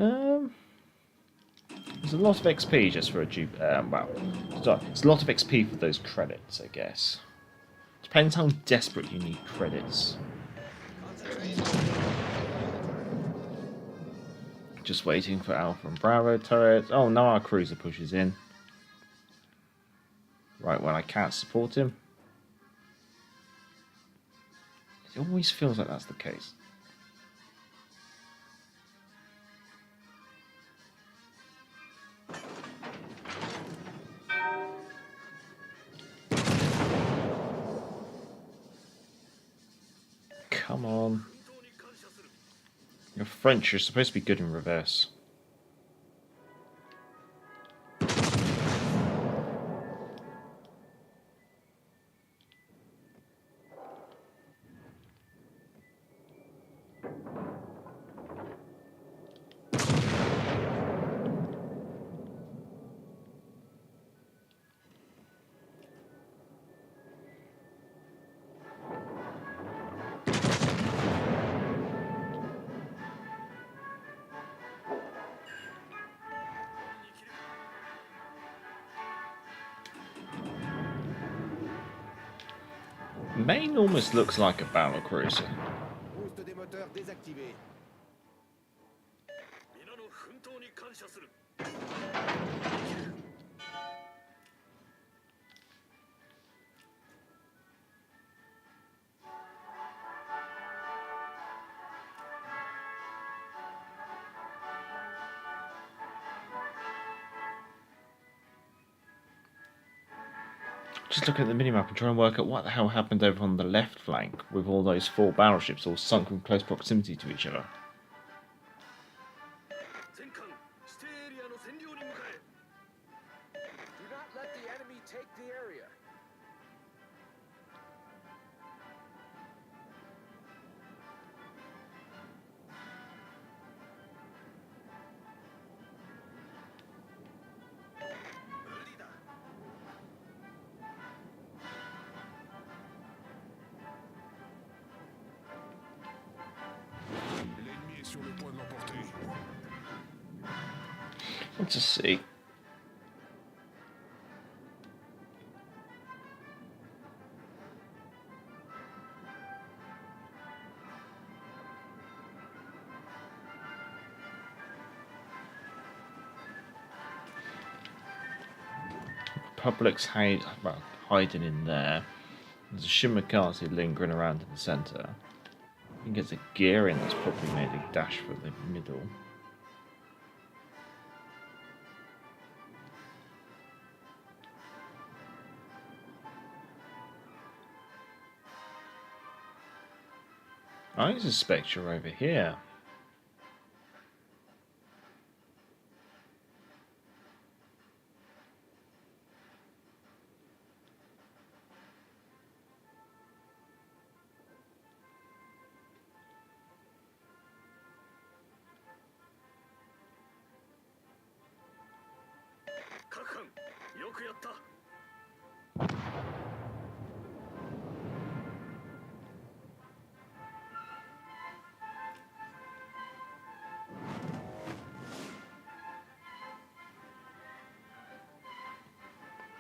a lot of XP just for a well, it's a lot of XP for those credits, I guess. Depends how desperate you need credits. Just waiting for Alpha and Bravo turrets. Oh, no, our cruiser pushes in. Right when I can't support him. It always feels like that's the case. Come on. You're French, you're supposed to be good in reverse. Maine almost looks like a battle cruiser. Boost des moteurs désactivé. Just looking at the minimap and trying to work out what the hell happened over on the left flank with all those 4 battleships all sunk in close proximity to each other. Do not let the enemy take the area. L'ennemi est sur le point de l'emporter. Let's just see. Public's hiding in there. There's a Shimakaze lingering around in the centre. I think it's a gear in that's probably made a dash for the middle. I suspect you're over here.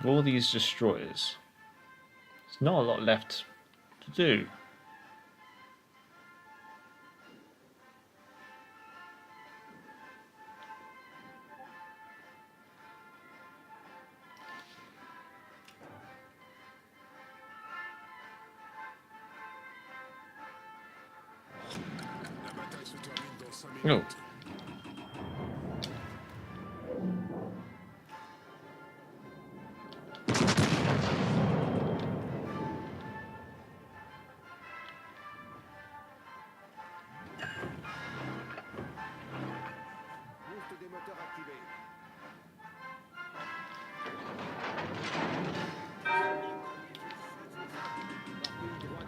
All these destroyers, there's not a lot left to do. La bataille se termine dans 5 Oh. minutes. Boost des moteurs activé. Torpille droite.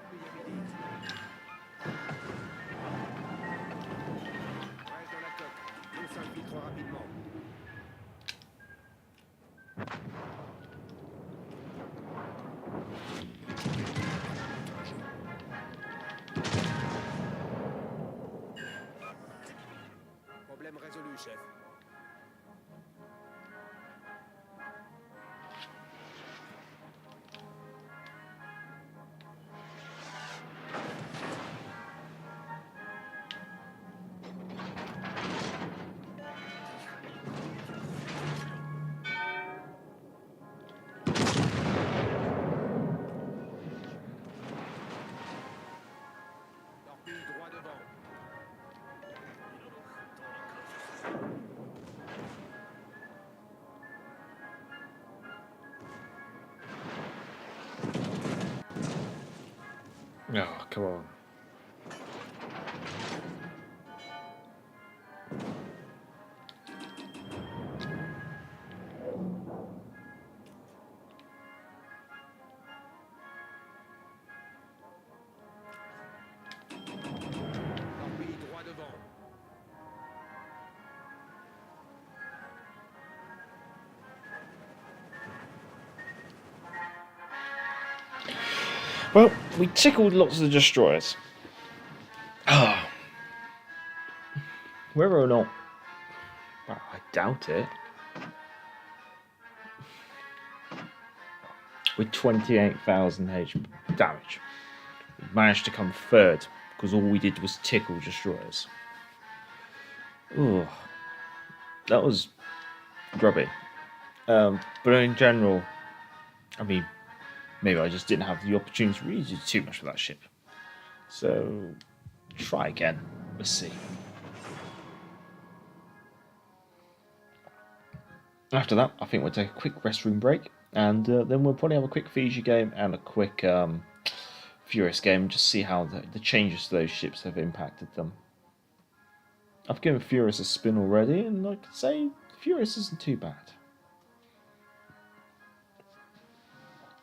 Torpille à midi. chef. Torpille droit devant. Oh, come on. Torpille droit devant. Well, we tickled lots of the destroyers. Ah. Whether or not, well, I doubt it. With 28,000 HP damage, we managed to come third because all we did was tickle destroyers. Ooh, that was grubby. But in general, I mean, maybe I just didn't have the opportunity to really do too much with that ship. So, try again. Let's see. After that, I think we'll take a quick restroom break, and then we'll probably have a quick Fiji game and a quick Furious game, just see how the changes to those ships have impacted them. I've given Furious a spin already, and I can say Furious isn't too bad.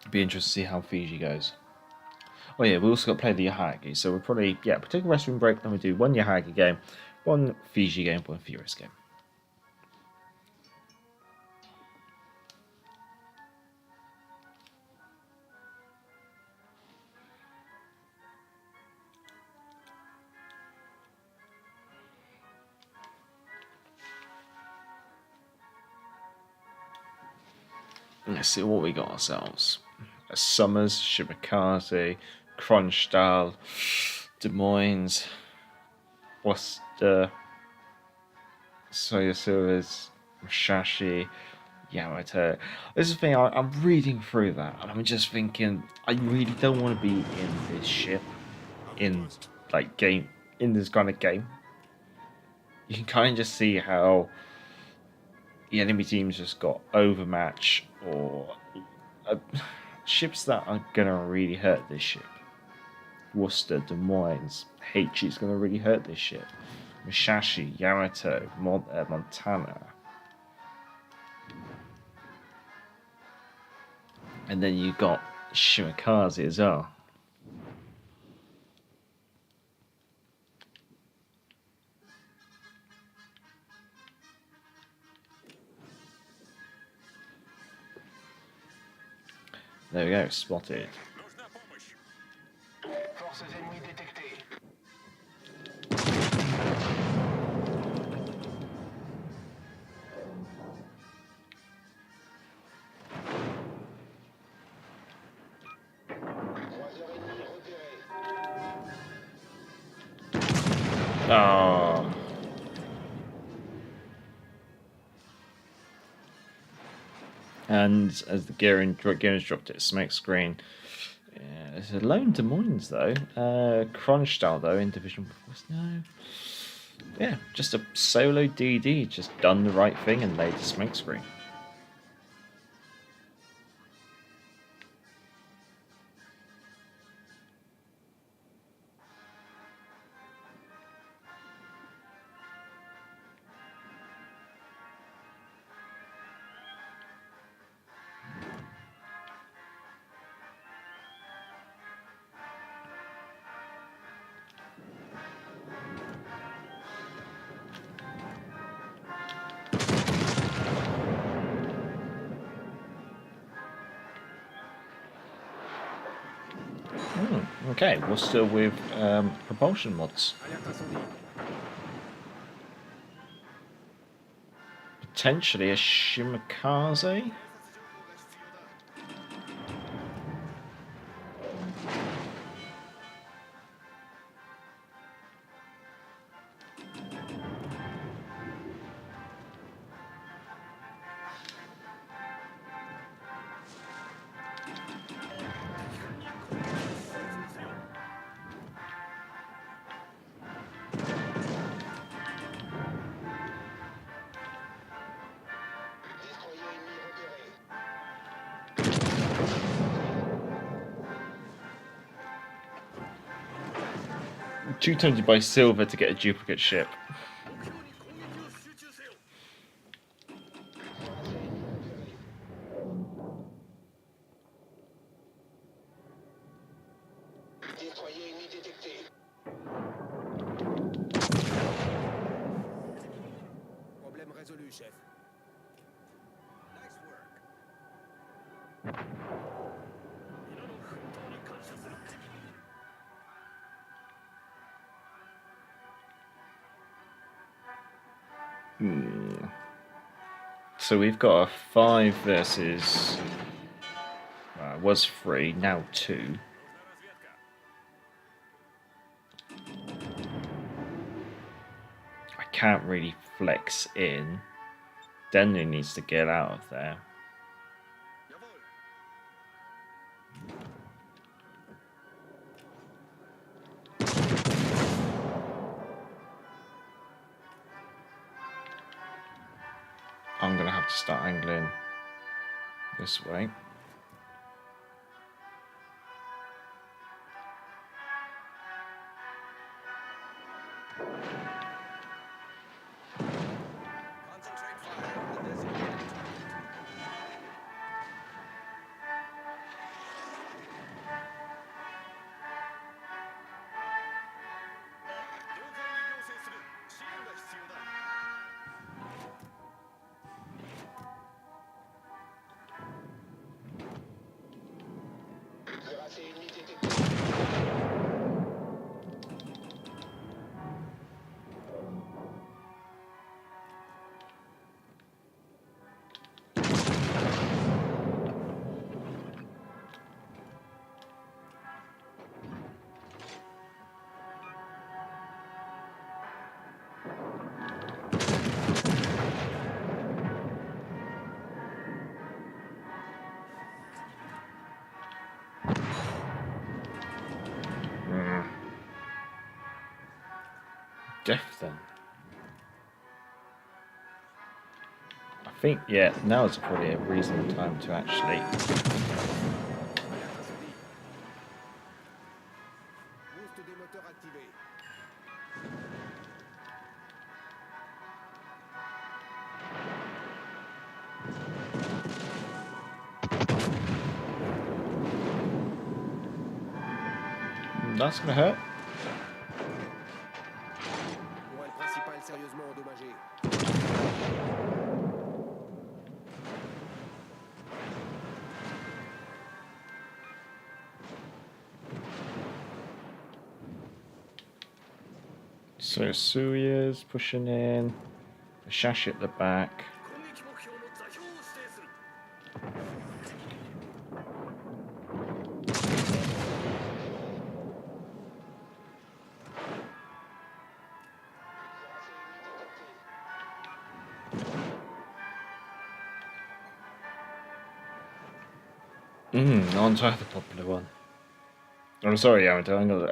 Be interested to see how Fiji goes. Oh yeah, we also got to play the Yahagi, so we'll probably, we'll take a restroom break, then we'll do one Yahagi game, one Fiji game, one Furious game. Let's see what we got ourselves. A Summers, Shimakaze, Kronshtadt, Des Moines, Worcester, Soyasuras, Musashi, Yamato. This is the thing, I'm reading through that and I'm just thinking, I really don't want to be in this ship, in this kind of game. You can kind of just see how the enemy teams just got overmatched, or ships that are going to really hurt this ship. Worcester, Des Moines, H is going to really hurt this ship. Musashi, Yamato, Montana. And then you got Shimakaze as well. There we go, spotted. Forces ennemies détectées. Croiseur ennemi repéré. Oh. And as the gearing dropped its smoke screen, there's a lone Des Moines though. Kronshtadt though in Division 4. No. Yeah, just a solo DD, just done the right thing and laid the smoke screen. Okay, we're still with propulsion mods. Alerte incendie. potentially a Shimakaze. Destroyer ennemi repéré. 2 tempted by silver to get a duplicate ship. Destroyer ennemi détecté. Problème résolu, chef. Nice work. So we've got a 5 versus... it was 3, now 2. I can't really flex in. Denley needs to get out of there. I'm going to have to start angling this way. Concentrate fire on the designated target. Cuirassé ennemi détecté. Death then. I think, yeah, now is probably a reasonable time to actually... Boost des moteurs activé. That's gonna hurt. Tourelle principale sérieusement endommagée. So Suya's pushing in. The Shashi at the back. On to the popular one. I'm sorry, I'm telling you.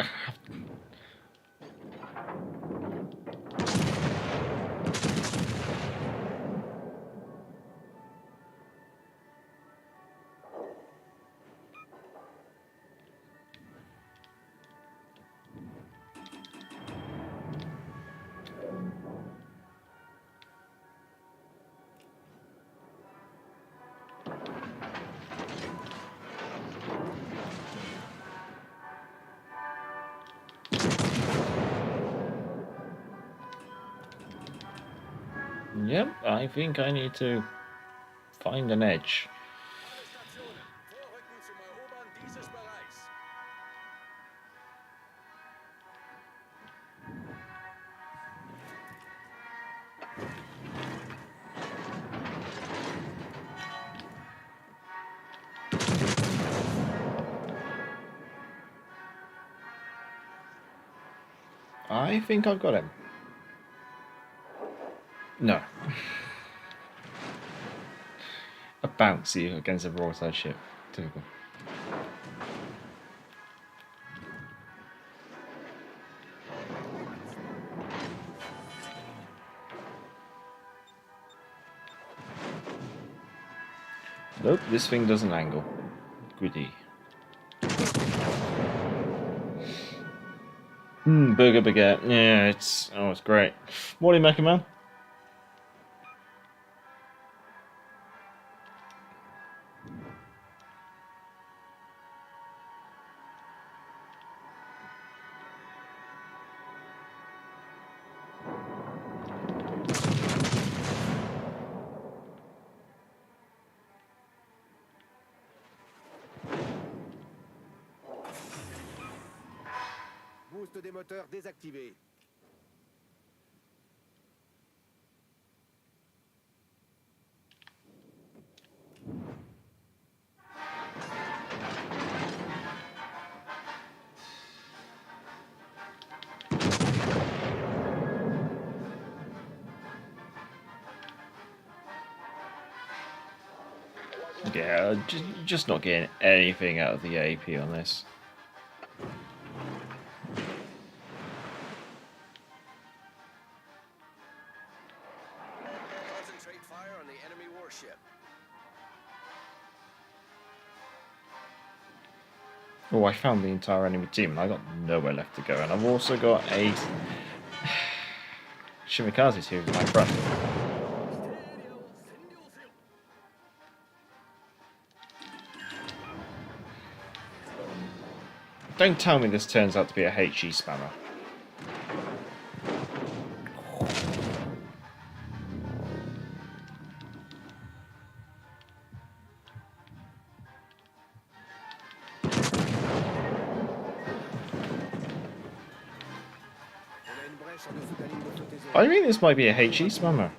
Yep, I think I need to find an edge. Vorrücken zum Erobern dieses Bereichs. I think I've got him. No. A bouncy against a broadside ship. Typical. Nope, this thing doesn't angle. Goody. Burger baguette. Yeah, it's great. Morning, Mecha Man. Boost des moteurs désactivé. Yeah, just not getting anything out of the AP on this. Concentrate fire on the enemy warship. Oh, I found the entire enemy team and I got nowhere left to go. And I've also got a Shimikaze team in my front. Don't tell me this turns out to be a HE spammer. I think this might be a HE spammer.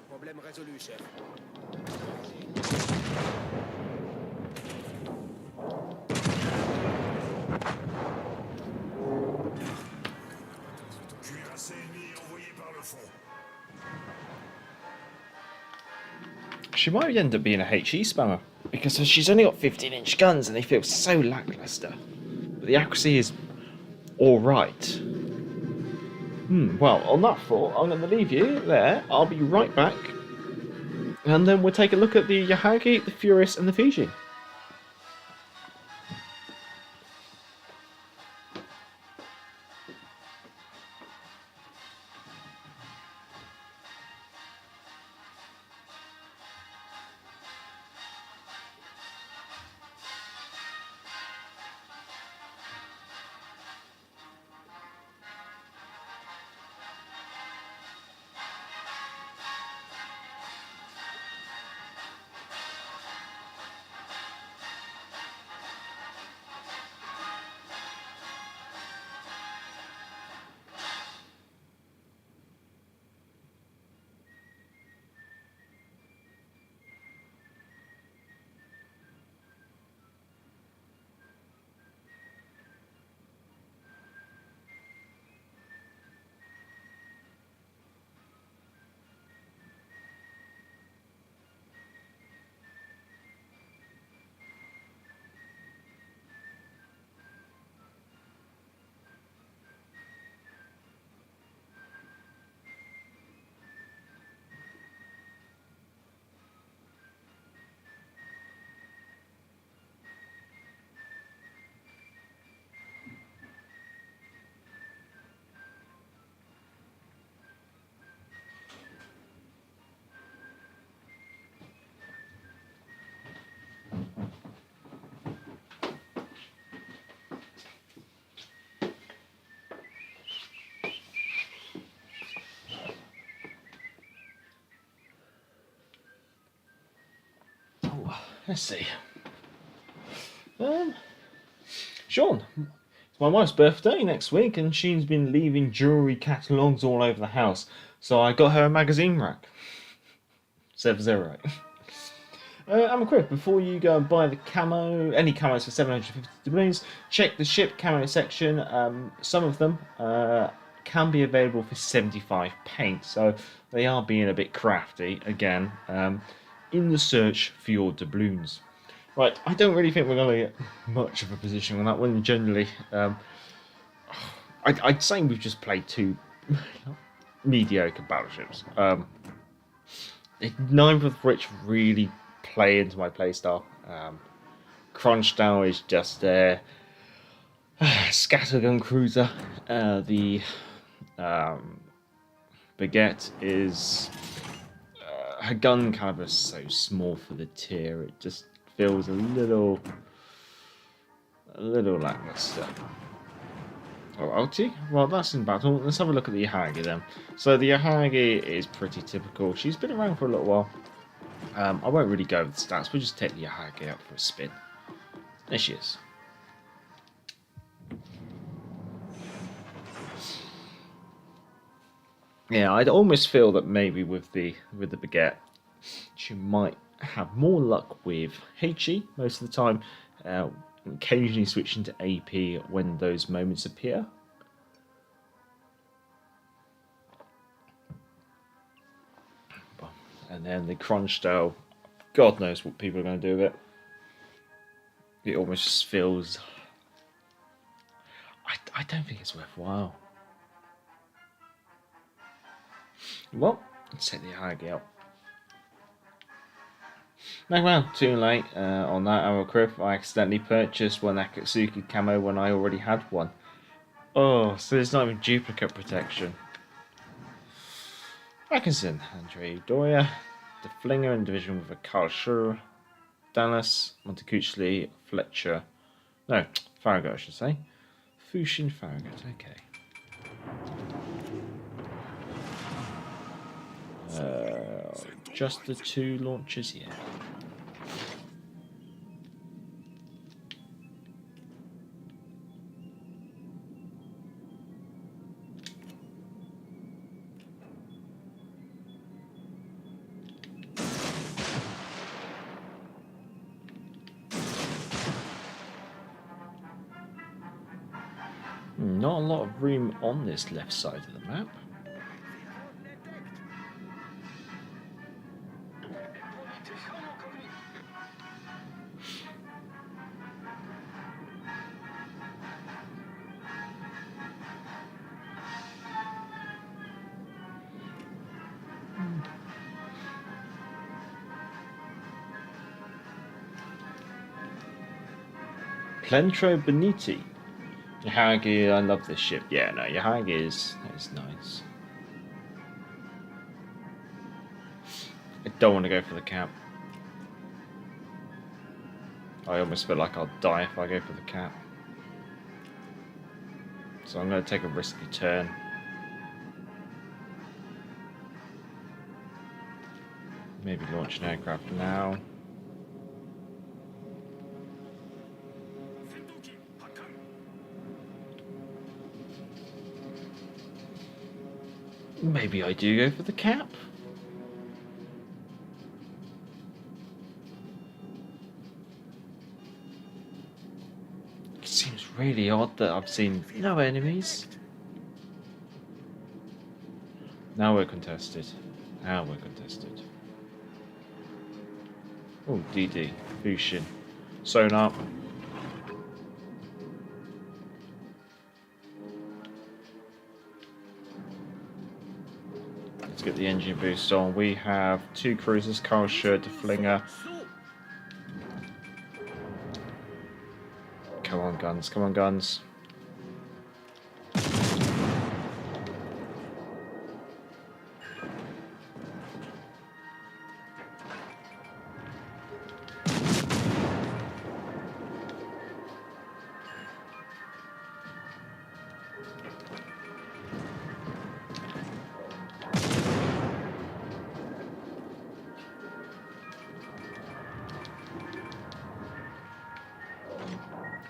Problème résolu, chef. Cuirassé ennemi envoyé par le front. She might end up being a HE spammer because she's only got 15-inch guns and they feel so lackluster. But the accuracy is alright. Well, on that thought, I'm going to leave you there. I'll be right back. And then we'll take a look at the Yahagi, the Furious, and the Fiji. Let's see. Sean, it's my wife's birthday next week and she's been leaving jewellery catalogues all over the house. So I got her a magazine rack. 0. I'm quick. Before you go and buy the camo, any camos for 750 doubloons, check the ship camo section. Some of them can be available for 75 paint, so they are being a bit crafty again in the search for your doubloons. Right, I don't really think we're going to get much of a position on that one. Generally, I'd say we've just played 2 mediocre battleships. Neither of which really play into my playstyle. Kronshtadt is just a scattergun cruiser. The Baguette is her gun caliber is so small for the tier. It just feels a little lackluster. Alrighty, well that's in battle. Let's have a look at the Yahagi then. So the Yahagi is pretty typical. She's been around for a little while. I won't really go over the stats. We'll just take the Yahagi out for a spin. There she is. Yeah, I'd almost feel that maybe with the Baguette, she might have more luck with HE most of the time. Occasionally switching to AP when those moments appear. And then the Kronshtadt, God knows what people are going to do with it. It almost just feels... I don't think it's worthwhile. Well, let's take the Yahagi out. No, well, too late on that arrow crib. I accidentally purchased one Akatsuki camo when I already had one. Oh, so there's not even duplicate protection. Atkinson, Andre Doyer, the Flinger in division with a Karl Schur, Dallas, Montecucci, Fletcher. No, Farragut, I should say. Fushin Farragut, okay. Just the 2 launchers, yeah. Not a lot of room on this left side of the map. Plentro Beniti. Yahagi, I love this ship. Yeah, no, Yahagi is nice. I don't want to go for the cap. I almost feel like I'll die if I go for the cap. So I'm going to take a risky turn. Maybe launch an aircraft now. Maybe I do go for the cap. It seems really odd that I've seen no enemies. Now we're contested. Now we're contested. Oh, DD. Fushin. Sonar. Let's get the engine boost on. We have 2 cruisers, Karl Schur, the Flinger. Come on, guns. Come on, guns.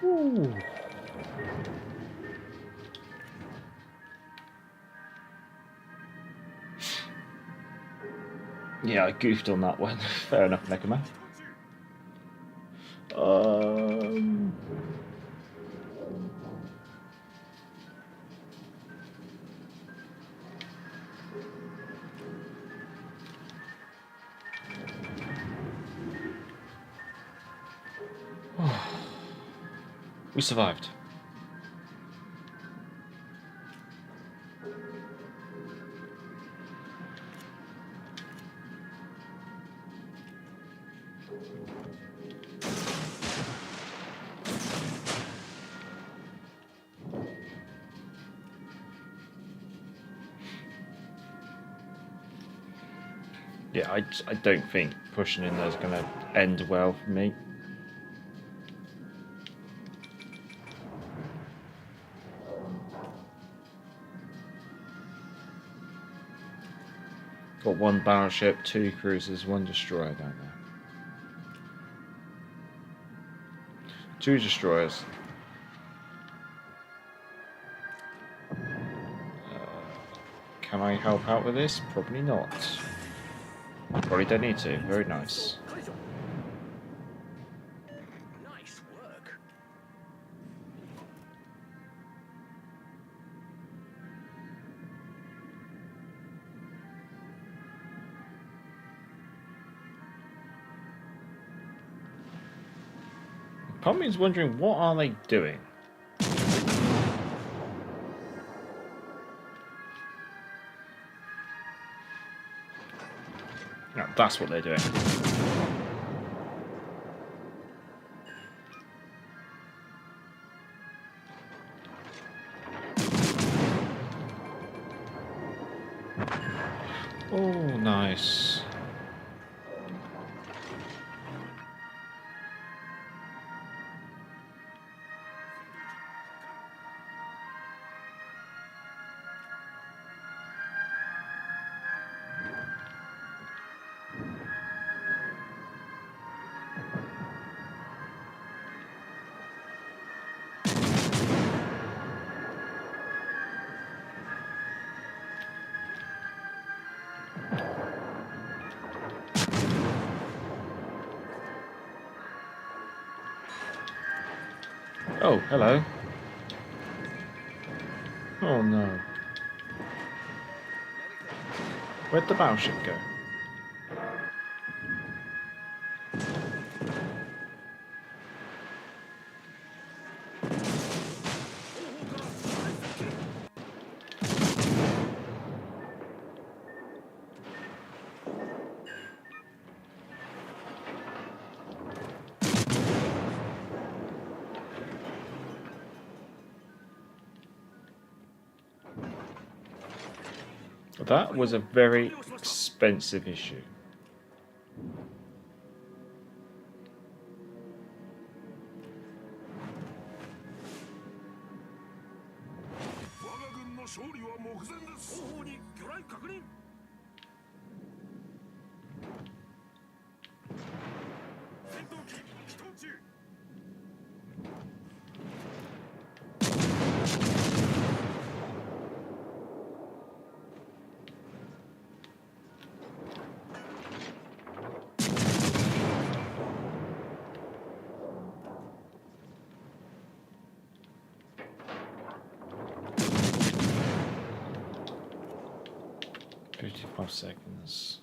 Ooh. Yeah, I goofed on that one. Fair enough, Nekama. We survived. Yeah, I don't think pushing in there is going to end well for me. Got one battleship, 2 cruisers, 1 destroyer down there. 2 destroyers. Can I help out with this? Probably not. Probably don't need to. Very nice. Nice work. Part of me is wondering, what are they doing? No, that's what they're doing. Oh, nice. Oh, hello. Oh no. Where'd the battleship go? That was a very expensive issue. Seconds.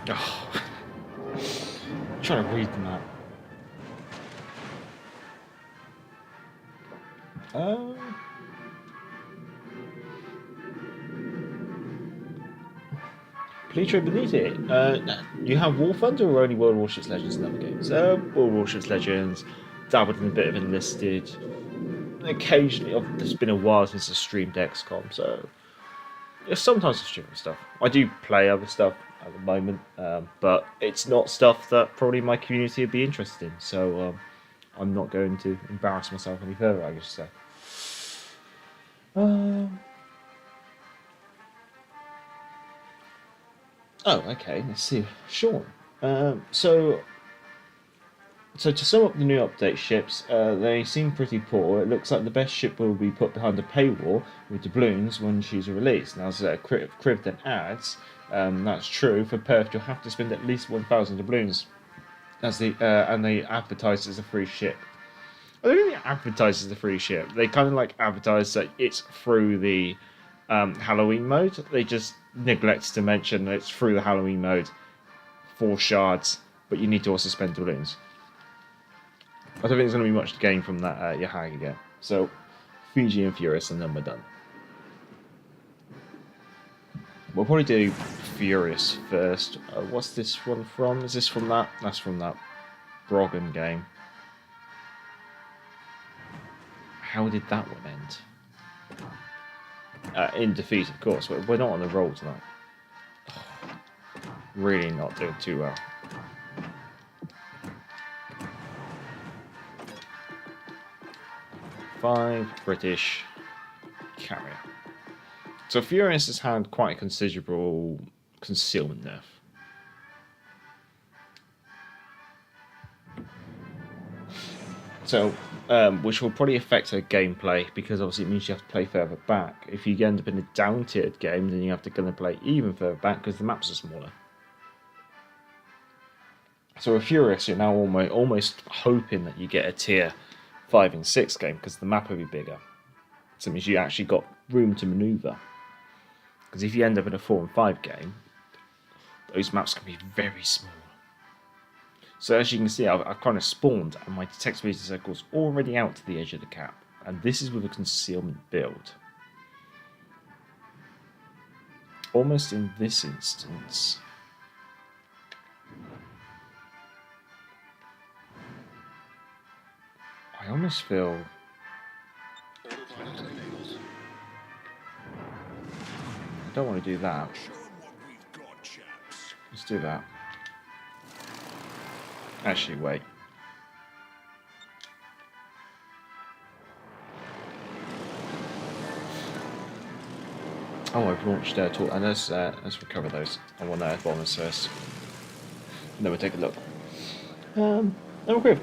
Oh. I'm trying to read the map. Plitro Benite. You have War Thunder or only World Warships Legends and other games? World Warships Legends, dabbled in a bit of Enlisted. Occasionally, it's been a while since I streamed XCOM, so yeah, sometimes I stream stuff. I do play other stuff at the moment, but it's not stuff that probably my community would be interested in, so I'm not going to embarrass myself any further, I guess so. Oh, okay. Let's see. Sure. So to sum up the new update ships, they seem pretty poor. It looks like the best ship will be put behind a paywall with doubloons when she's released. Now, as Crib then adds, that's true. For Perth, you'll have to spend at least 1,000 doubloons, and they advertise as a free ship. I don't think they advertise as a free ship. They kind of like advertise that it's through the Halloween mode. They just neglect to mention that it's through the Halloween mode, 4 shards, but you need to also spend doubloons. I don't think there's going to be much to gain from that Yahagi Game. So, Fiji and Furious, and then we're done. We'll probably do Furious first. What's this one from? Is this from that? That's from that Bourgone Game. How did that one end? In defeat, of course. We're not on the roll tonight. Really not doing too well. Five British carrier. So Furious has had quite a considerable concealment nerf. So, which will probably affect her gameplay, because obviously it means you have to play further back. If you end up in a down-tiered game, then you have to play even further back because the maps are smaller. So with Furious, you're now almost hoping that you get a tier 5 and 6 game, because the map will be bigger. So it means you actually got room to maneuver. Because if you end up in a 4 and 5 game, those maps can be very small. So as you can see, I've kind of spawned, and my detect speed circle's already out to the edge of the cap. And this is with a concealment build. Almost in this instance, I almost feel I don't want to do that. Let's do that. Actually, wait. Oh, I've launched tool, and let's recover those. I want bombers first. And then we'll take a look. I'm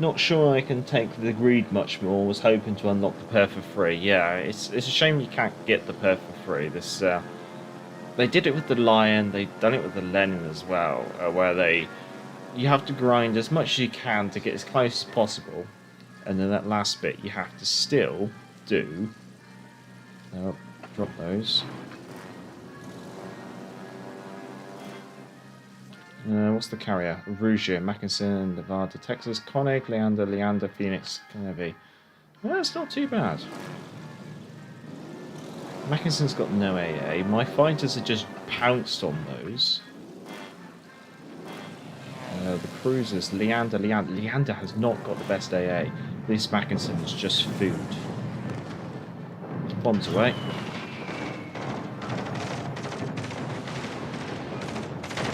not sure I can take the greed much more. Was hoping to unlock the Perth for free. Yeah, it's a shame you can't get the Perth for free. This they did it with the Lion. They've done it with the Lenin as well, where you have to grind as much as you can to get as close as possible, and then that last bit you have to still do. Oh, drop those. What's the carrier? Rougier, Mackinson, Nevada, Texas, Koenig, Leander, Phoenix, Kennedy. Well, that's not too bad. Mackinson's got no AA. My fighters have just pounced on those. The cruisers, Leander has not got the best AA. This Mackinson is just food. Bombs away.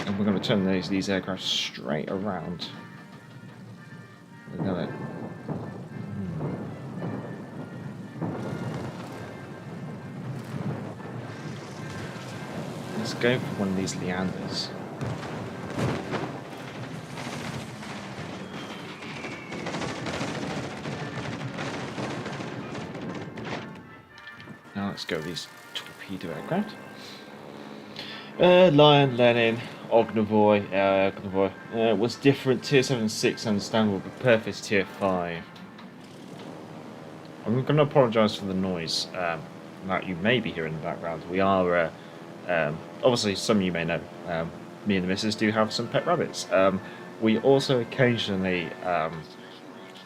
And we're going to turn these aircraft straight around. We're going to... Let's go for one of these Leanders. Now let's go with these torpedo aircraft. Lion, Lenin, Ognovoy was different. Tier 7 and 6 understandable, but Perth is tier 5. I'm going to apologise for the noise that you may be hearing in the background. We are, obviously, some of you may know, me and the missus do have some pet rabbits. We also occasionally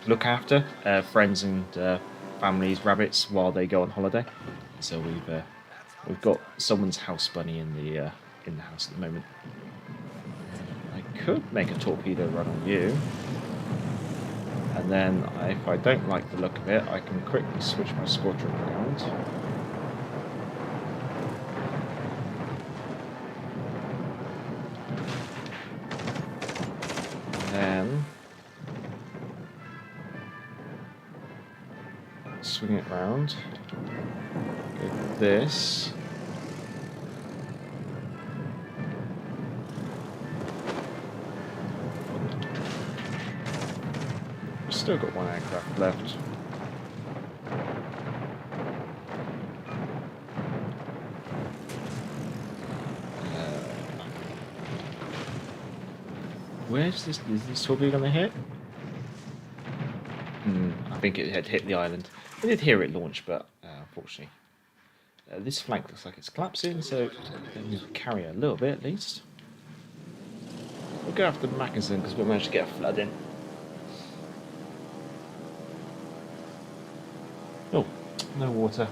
look after friends and families' rabbits while they go on holiday. So we've got someone's house bunny in the house at the moment. I could make a torpedo run on you, and then if I don't like the look of it, I can quickly switch my squadron around. And then swing it round. Go with this. still got one aircraft left. Where's this? Is this torpedo gonna hit? I think it had hit the island. I did hear it launch, but unfortunately, this flank looks like it's collapsing. So let me carry a little bit at least. We'll go after Mackinson because we managed to get a flood in. Oh, no water.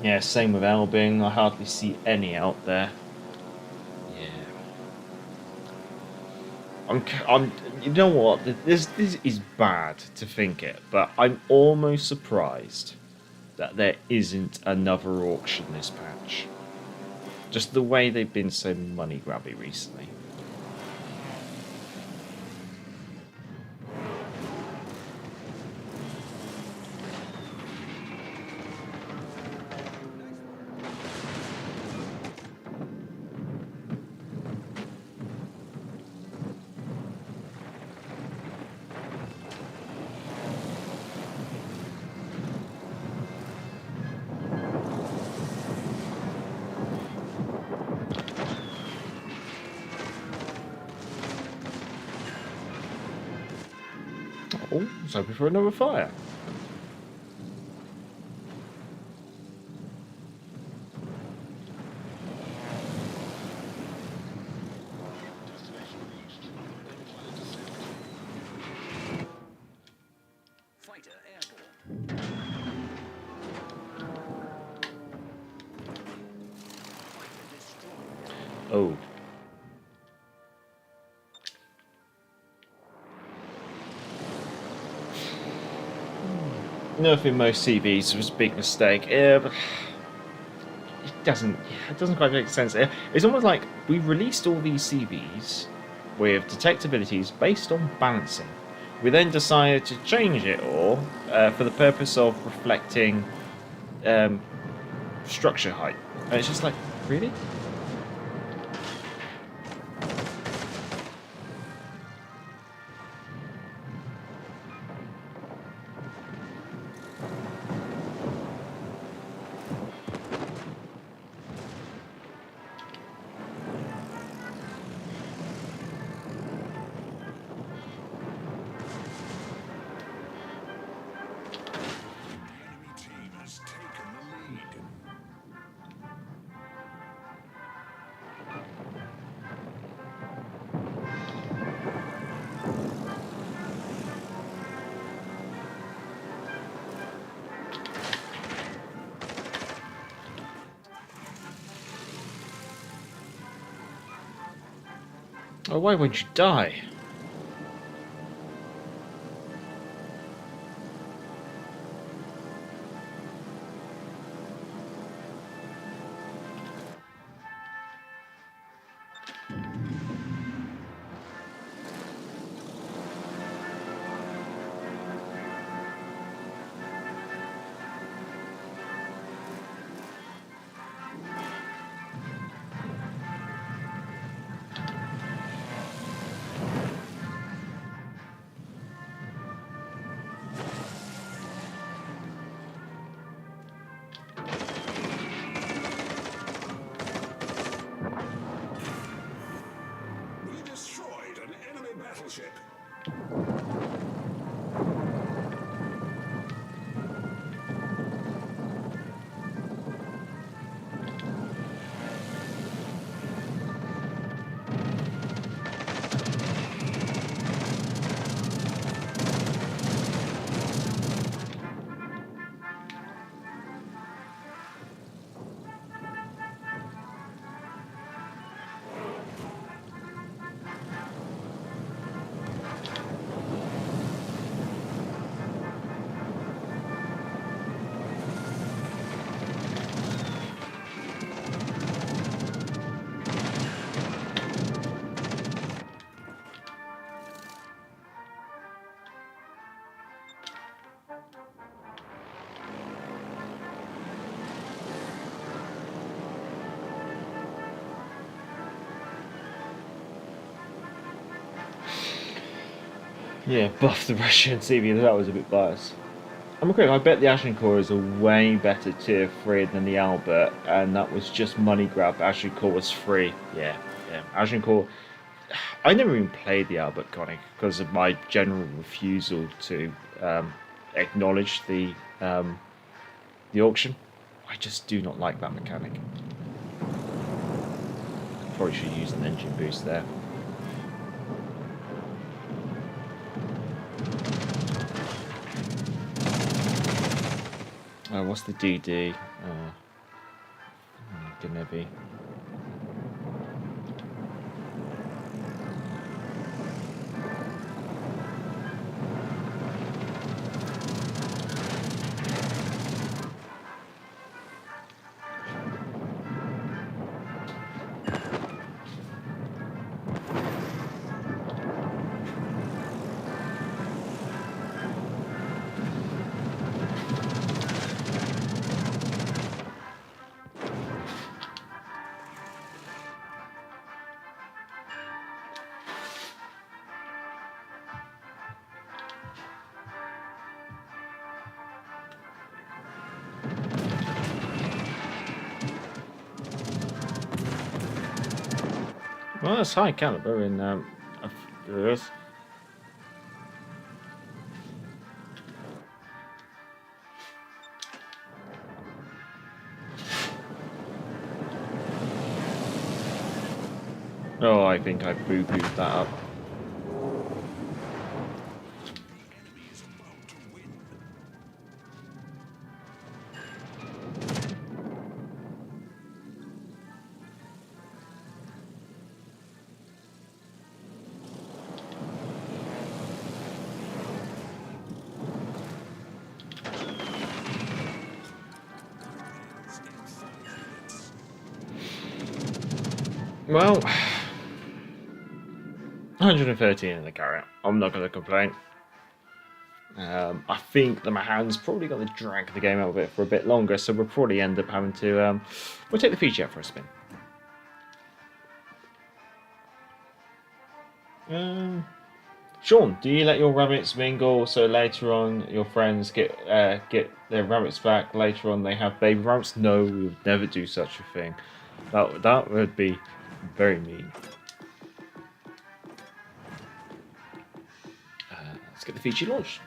Yeah, same with Elbing. I hardly see any out there. You know what? This is bad to think it, but I'm almost surprised that there isn't another auction this patch. Just the way they've been so money grabby recently. Oh, I was hoping for another fire. Fighter airborne. Fighter destroyed. Oh. Nerfing most CVs was a big mistake. But it doesn't quite make sense. It's almost like we released all these CVs with detect abilities based on balancing. We then decided to change it all for the purpose of reflecting structure height. And it's just like, really? Oh, why won't you die? We destroyed an enemy battleship. Yeah, buff the Russian CV, that was a bit biased. I'm okay, I bet the Agincourt is a way better tier 3 than the Albert, and that was just money grab. Agincourt was free. Yeah. Agincourt. I never even played the Albert Conic because of my general refusal to acknowledge the auction. I just do not like that mechanic. Probably should use an engine boost there. What's the DD? Gonna be. Well, that's high caliber in Earth. Oh, I think I boo-booed that up. Well, 113 in the carrier. I'm not going to complain. I think the Mahan's probably going to drag the game out of it for a bit longer, so we'll probably end up having to. We'll take the Fiji out for a spin. Sean, do you let your rabbits mingle so later on your friends get their rabbits back? Later on they have baby rabbits? No, we would never do such a thing. That would be very mean. Let's get the Fiji launched.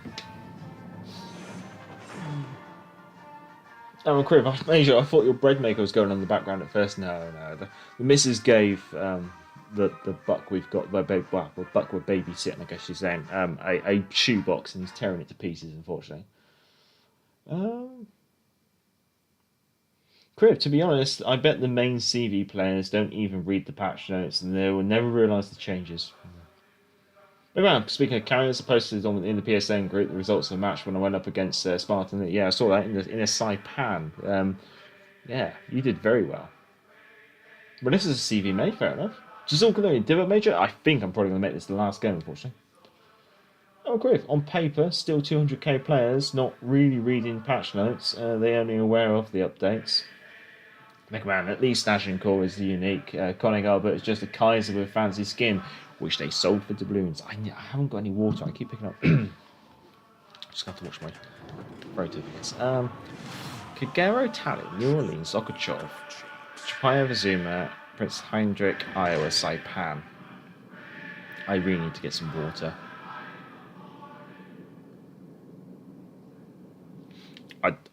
Oh, Crib, Major, I thought your bread maker was going on in the background at first. No. The missus gave the buck we've got, the buck we're babysitting, I guess she's saying, a shoebox, and he's tearing it to pieces, unfortunately. Crib, to be honest, I bet the main CV players don't even read the patch notes, and they will never realise the changes. But speaking of carriers, I posted in the PSN group the results of the match when I went up against Spartan. Yeah, I saw that in a Saipan. Yeah, you did very well. But this is a CV made, fair enough. Just all going to be Divot Major. I think I'm probably going to make this the last game, unfortunately. Oh, Griff, on paper, still 200k players, not really reading patch notes. They're only aware of the updates. Man, at least Agincourt is unique. Konig Albert is just a Kaiser with fancy skin, which they sold for doubloons. I haven't got any water. I keep picking up. Just have to watch my throat over this. Kagero, Tallinn, New Orleans, Sokochov, Chapayev, Azuma, Prince Heinrich, Iowa, Saipan. I really need to get some water.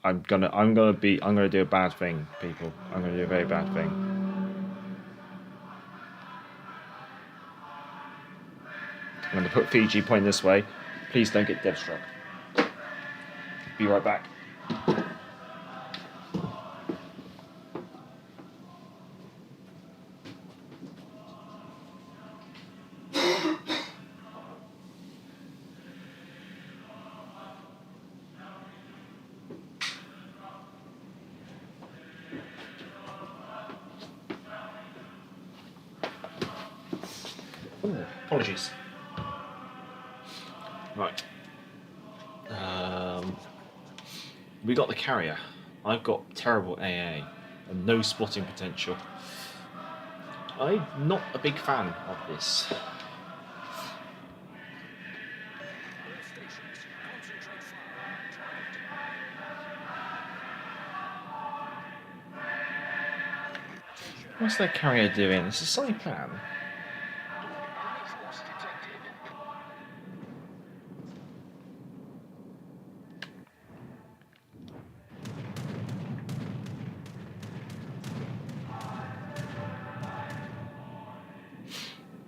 I'm gonna do a bad thing, people. I'm gonna do a very bad thing. I'm gonna put Fiji point this way. Please don't get dev struck. Be right back. Apologies. Right. We got the carrier. I've got terrible AA and no spotting potential. I'm not a big fan of this. Concentrate fire. What's their carrier doing? It's a saipan. Enemy force detected.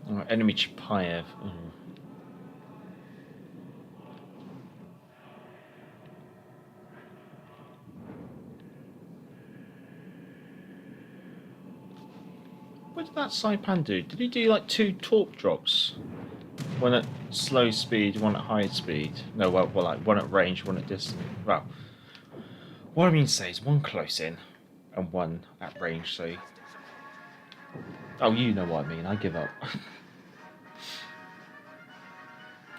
Oh, enemy Chapayev. What did that saipan do? Did he do like 2 torp drops? One at slow speed, one at high speed. No, well, like one at range, one at distance. Well, what I mean to say is one close in and one at range. So, oh, you know what I mean. I give up.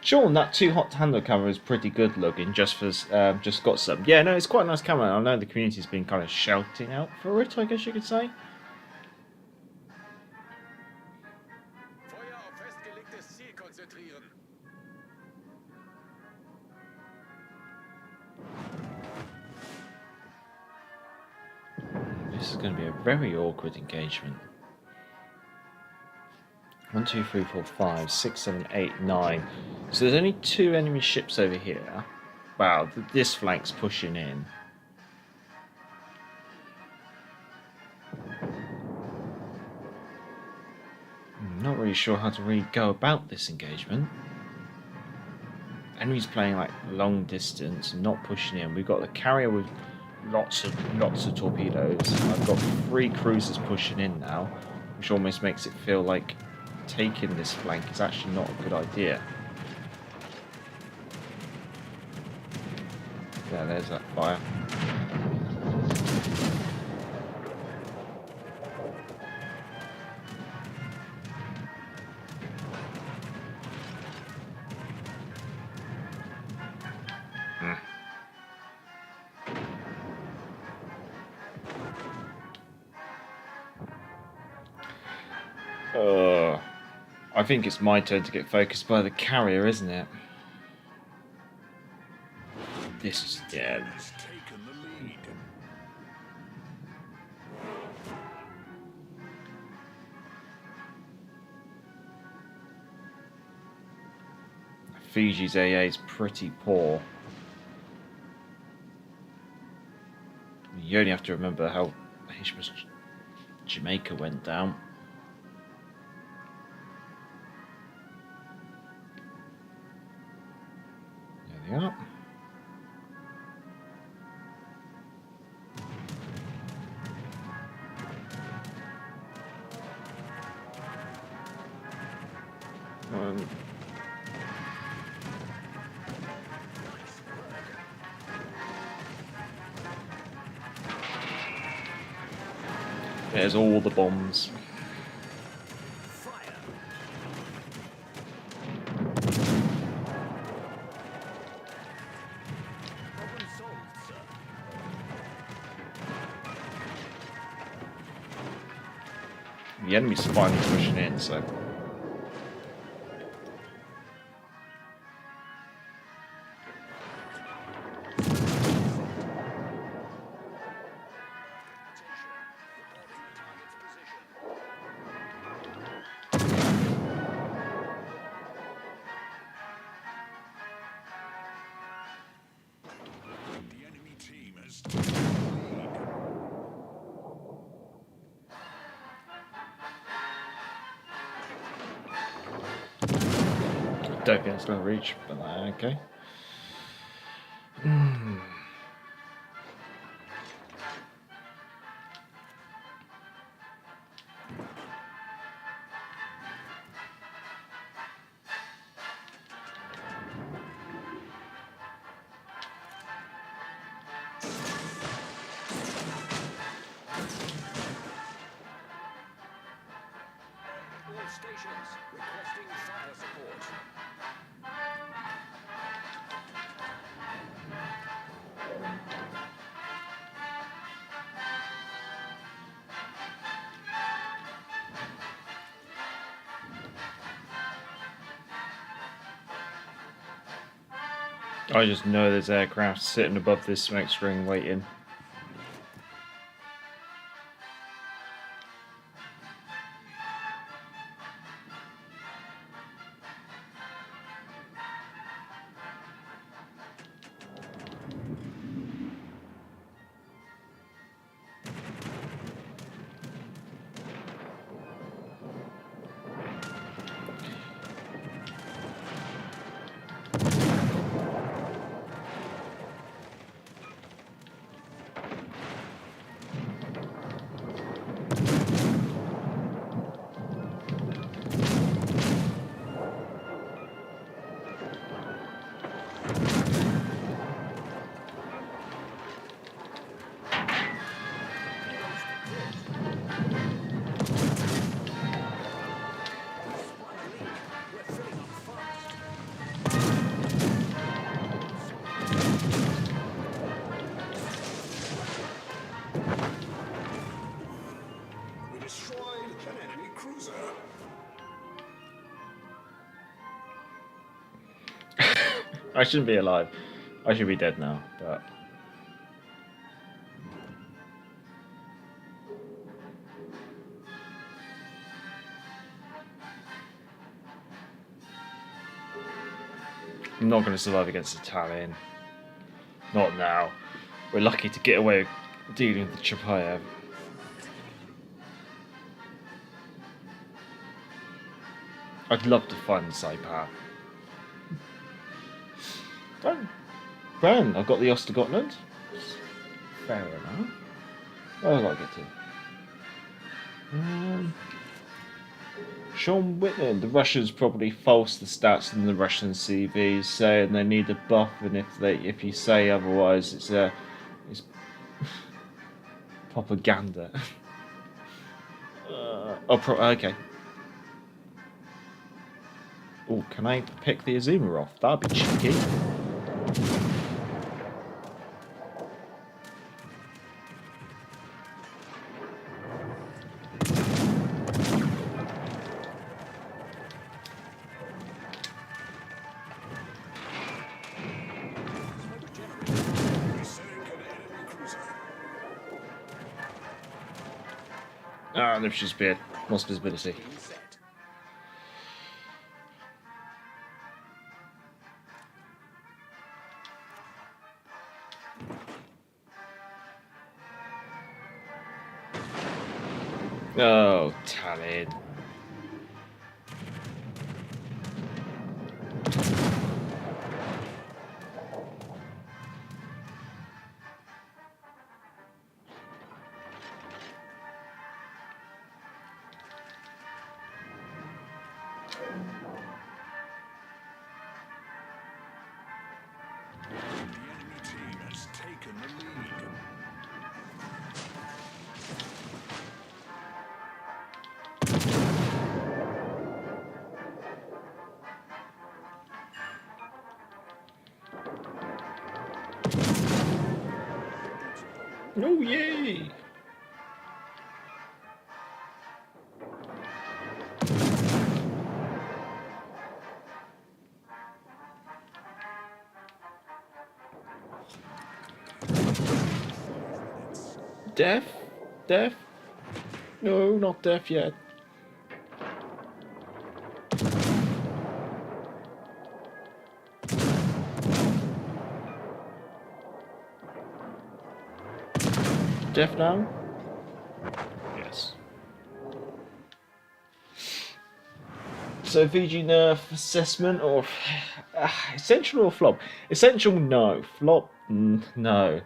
Sean, that 2 hot handle camera is pretty good looking. Just got some. Yeah, no, it's quite a nice camera. I know the community's been kind of shouting out for it, I guess you could say. Feuer auf festgelegtes Ziel konzentrieren. This is going to be a very awkward engagement. 1, 2, 3, 4, 5, 6, 7, 8, 9. So there's only 2 enemy ships over here. Wow, this flank's pushing in. I'm not really sure how to really go about this engagement. Enemy's playing like long distance, not pushing in. We've got the carrier with lots of torpedoes. I've got 3 cruisers pushing in now, which almost makes it feel like taking this flank is actually not a good idea. Yeah, there's that fire. I think it's my turn to get focused by the carrier, isn't it? This is, yeah. Has taken the lead. Fiji's AA is pretty poor. You only have to remember how HMS Jamaica went down. There they are. There's all the bombs. Fire. Problem solved, sir. The enemy's finally pushing in, so. The enemy team has taken the lead. Don't think it's going to reach, but okay. All stations requesting fire support. I just know there's aircraft sitting above this smoke screen waiting. We destroyed an enemy cruiser. I shouldn't be alive. I should be dead now, but... I'm not going to survive against Italian. Not now. We're lucky to get away with dealing with the Chapayev. I'd love to find the Saipan. Brown, I've got the Ostergotland. Fair enough. What have I got to get to? Sean Whitman, the Russians probably false the stats in the Russian CVs, saying they need a buff, and if you say otherwise, it's propaganda. Okay. Oh, can I pick the Azuma off? That'd be cheeky. Ah, they've just been lost visibility. Oh, Talon. Oh, yay! Death? Death? No, not death yet. Death now? Yes. So Fiji nerf assessment or essential or flop? Essential, no. Flop, no.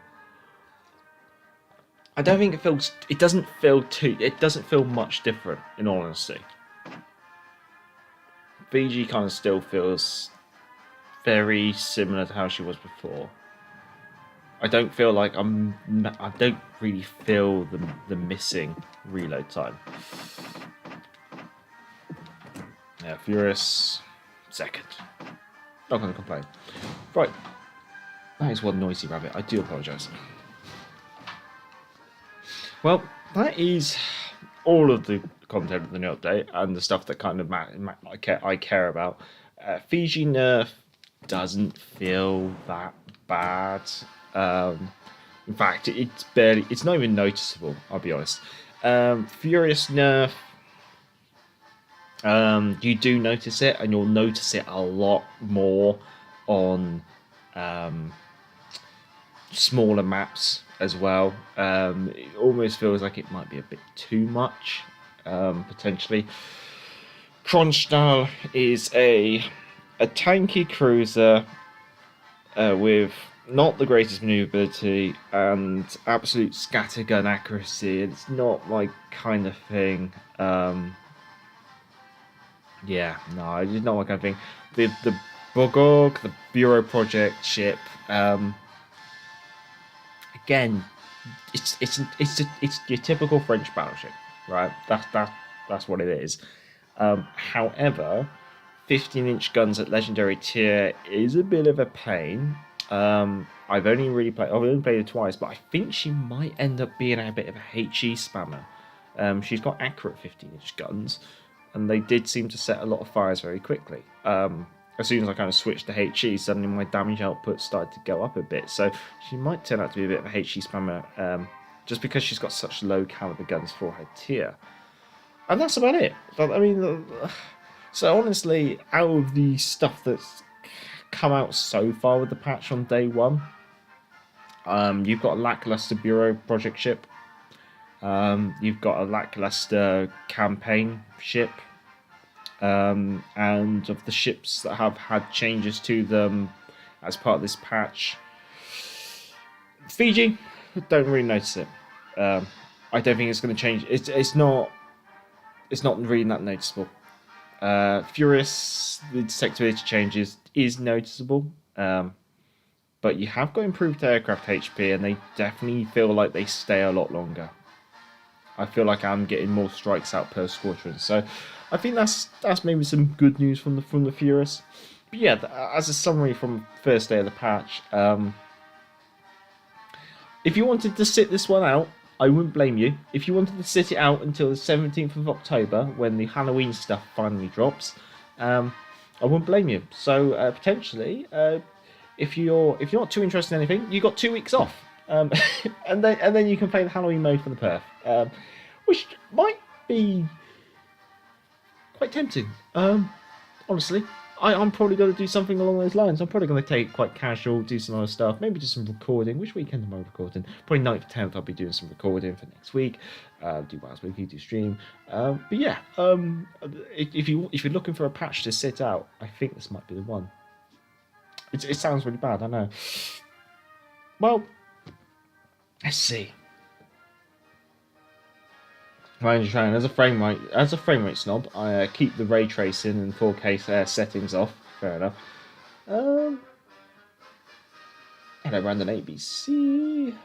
I don't think it feels. It doesn't feel too. It doesn't feel much different, in all honesty. Fiji kind of still feels very similar to how she was before. I don't feel like I don't really feel the missing reload time. Yeah, Furious, second. Not going to complain. Right. That is one noisy rabbit. I do apologise. Well, that is all of the content of the new update and the stuff that kind of I care about. Fiji nerf doesn't feel that bad. In fact, it's not even noticeable, I'll be honest. Furious nerf, you do notice it, and you'll notice it a lot more on smaller maps as well. It almost feels like it might be a bit too much, potentially. Kronshtadt is a tanky cruiser with not the greatest maneuverability and absolute scattergun accuracy. It's not my kind of thing. Yeah, no, it's not my kind of thing. The Bourgone, the Bureau Project ship, again, it's your typical French battleship, right? That's what it is. However, 15-inch guns at legendary tier is a bit of a pain. I've only played it twice, but I think she might end up being a bit of a HE spammer. She's got accurate 15-inch guns, and they did seem to set a lot of fires very quickly. As soon as I kind of switched to HE, suddenly my damage output started to go up a bit. So she might turn out to be a bit of a HE spammer, just because she's got such low caliber guns for her tier. And that's about it. I mean, so honestly, out of the stuff that's come out so far with the patch on day one, you've got a lackluster Bureau Project ship. You've got a lackluster campaign ship. And of the ships that have had changes to them as part of this patch, Fiji, don't really notice it. I don't think it's going to change. It's not really that noticeable. Furious, the detectability changes is noticeable, but you have got improved aircraft HP, and they definitely feel like they stay a lot longer. I feel like I'm getting more strikes out per squadron, so I think that's maybe some good news from the Furious. But yeah, as a summary from first day of the patch, if you wanted to sit this one out, I wouldn't blame you. If you wanted to sit it out until the 17th of October, when the Halloween stuff finally drops, I wouldn't blame you. So potentially, if you're not too interested in anything, you got 2 weeks off, and then you can play the Halloween mode for the perf, which might be quite tempting. Honestly, I'm probably going to do something along those lines. I'm probably going to take it quite casual, do some other stuff, maybe do some recording. Which weekend am I recording? Probably 9th, 10th. I'll be doing some recording for next week. Do Wild Weekly, do stream. But yeah, if you're looking for a patch to sit out, I think this might be the one. It sounds really bad, I know. Well, let's see. As a frame rate snob, I keep the ray tracing and 4K settings off. Fair enough. Hello, Brandon ABC.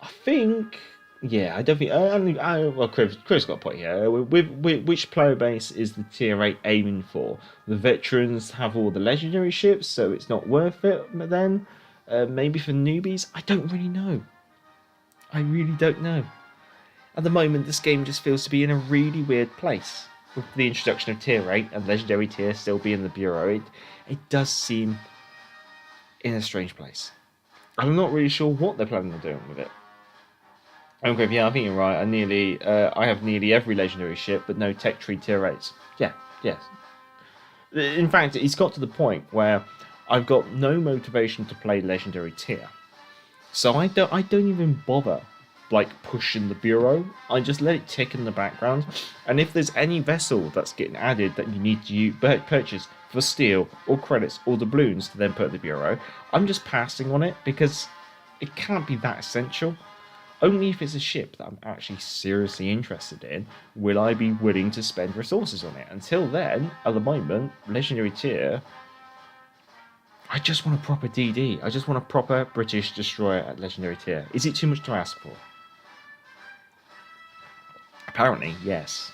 I think, yeah, I don't think. Well, Chris got a point here. Which player base is the tier 8 aiming for? The veterans have all the legendary ships, so it's not worth it. But then. Maybe for newbies? I don't really know. I really don't know. At the moment, this game just feels to be in a really weird place. With the introduction of tier 8 and legendary tier still being the Bureau, it does seem in a strange place. I'm not really sure what they're planning on doing with it. Okay, yeah, I think you're right. I have nearly every legendary ship, but no tech tree tier 8s. Yeah, yes. In fact, it's got to the point where I've got no motivation to play legendary tier, so I don't even bother like pushing the Bureau. I just let it tick in the background, and if there's any vessel that's getting added that you need to purchase for steel or credits or doubloons to then put the Bureau, I'm just passing on it because it can't be that essential. Only if it's a ship that I'm actually seriously interested in will I be willing to spend resources on it. Until then, at the moment, legendary tier, I just want a proper DD. I just want a proper British destroyer at legendary tier. Is it too much to ask for? Apparently, yes.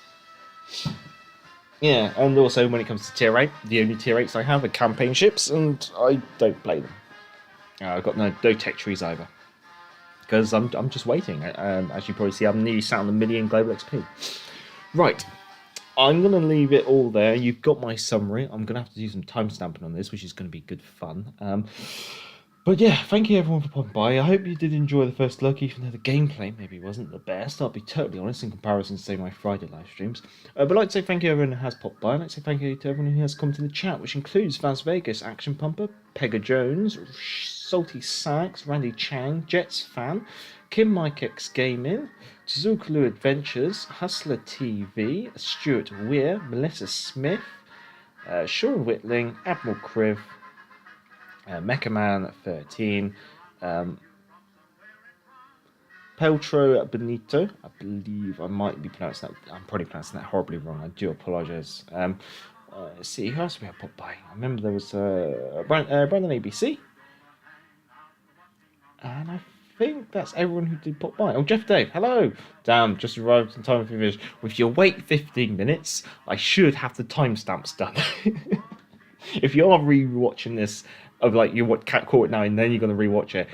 Yeah, and also when it comes to tier 8, the only tier 8s I have are campaign ships, and I don't play them. I've got no tech trees either. Because I'm just waiting. As you probably see, I'm nearly sat on 1 million global XP. Right. I'm going to leave it all there. You've got my summary. I'm going to have to do some timestamping on this, which is going to be good fun. But yeah, thank you everyone for popping by. I hope you did enjoy the first look, even though the gameplay maybe wasn't the best. I'll be totally honest in comparison to, say, my Friday live streams. But I'd like to say thank you to everyone who has popped by. I'd like to say thank you to everyone who has come to the chat, which includes Vaz Vegas, Action Pumper, Pega Jones, Salty Sax, Randy Chang, Jets Fan, Kim Mike X Gaming, Chizukalu Adventures, Hustler TV, Stuart Weir, Melissa Smith, Sean Whitling, Admiral Criv, Mecha Man 13, Peltro Benito. I believe I might be pronouncing that. I'm probably pronouncing that horribly wrong. I do apologise. Let's see, who else we have popped by? I remember there was Brandon ABC, and I think that's everyone who did pop by. Oh, Jeff Dave, hello. Damn, just arrived in time for your video. If you wait 15 minutes, I should have the timestamps done. If you are re-watching this, of like you caught it now and then you're going to re-watch it,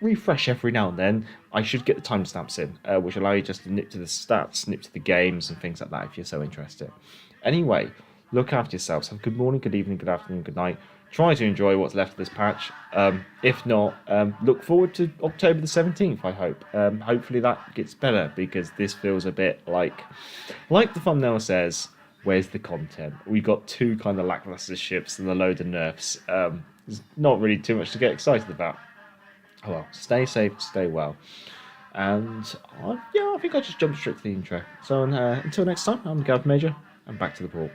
refresh every now and then. I should get the timestamps in, which allow you just to nip to the stats, nip to the games and things like that if you're so interested. Anyway, look after yourselves. Have a good morning, good evening, good afternoon, good night. Try to enjoy what's left of this patch. If not, look forward to October the 17th, I hope. Hopefully that gets better, because this feels a bit like the thumbnail says, where's the content? We got two kind of lackluster ships and a load of nerfs. There's not really too much to get excited about. Oh well, stay safe, stay well. And I think I'll just jump straight to the intro. So until next time, I'm Gav Major, and back to the ball.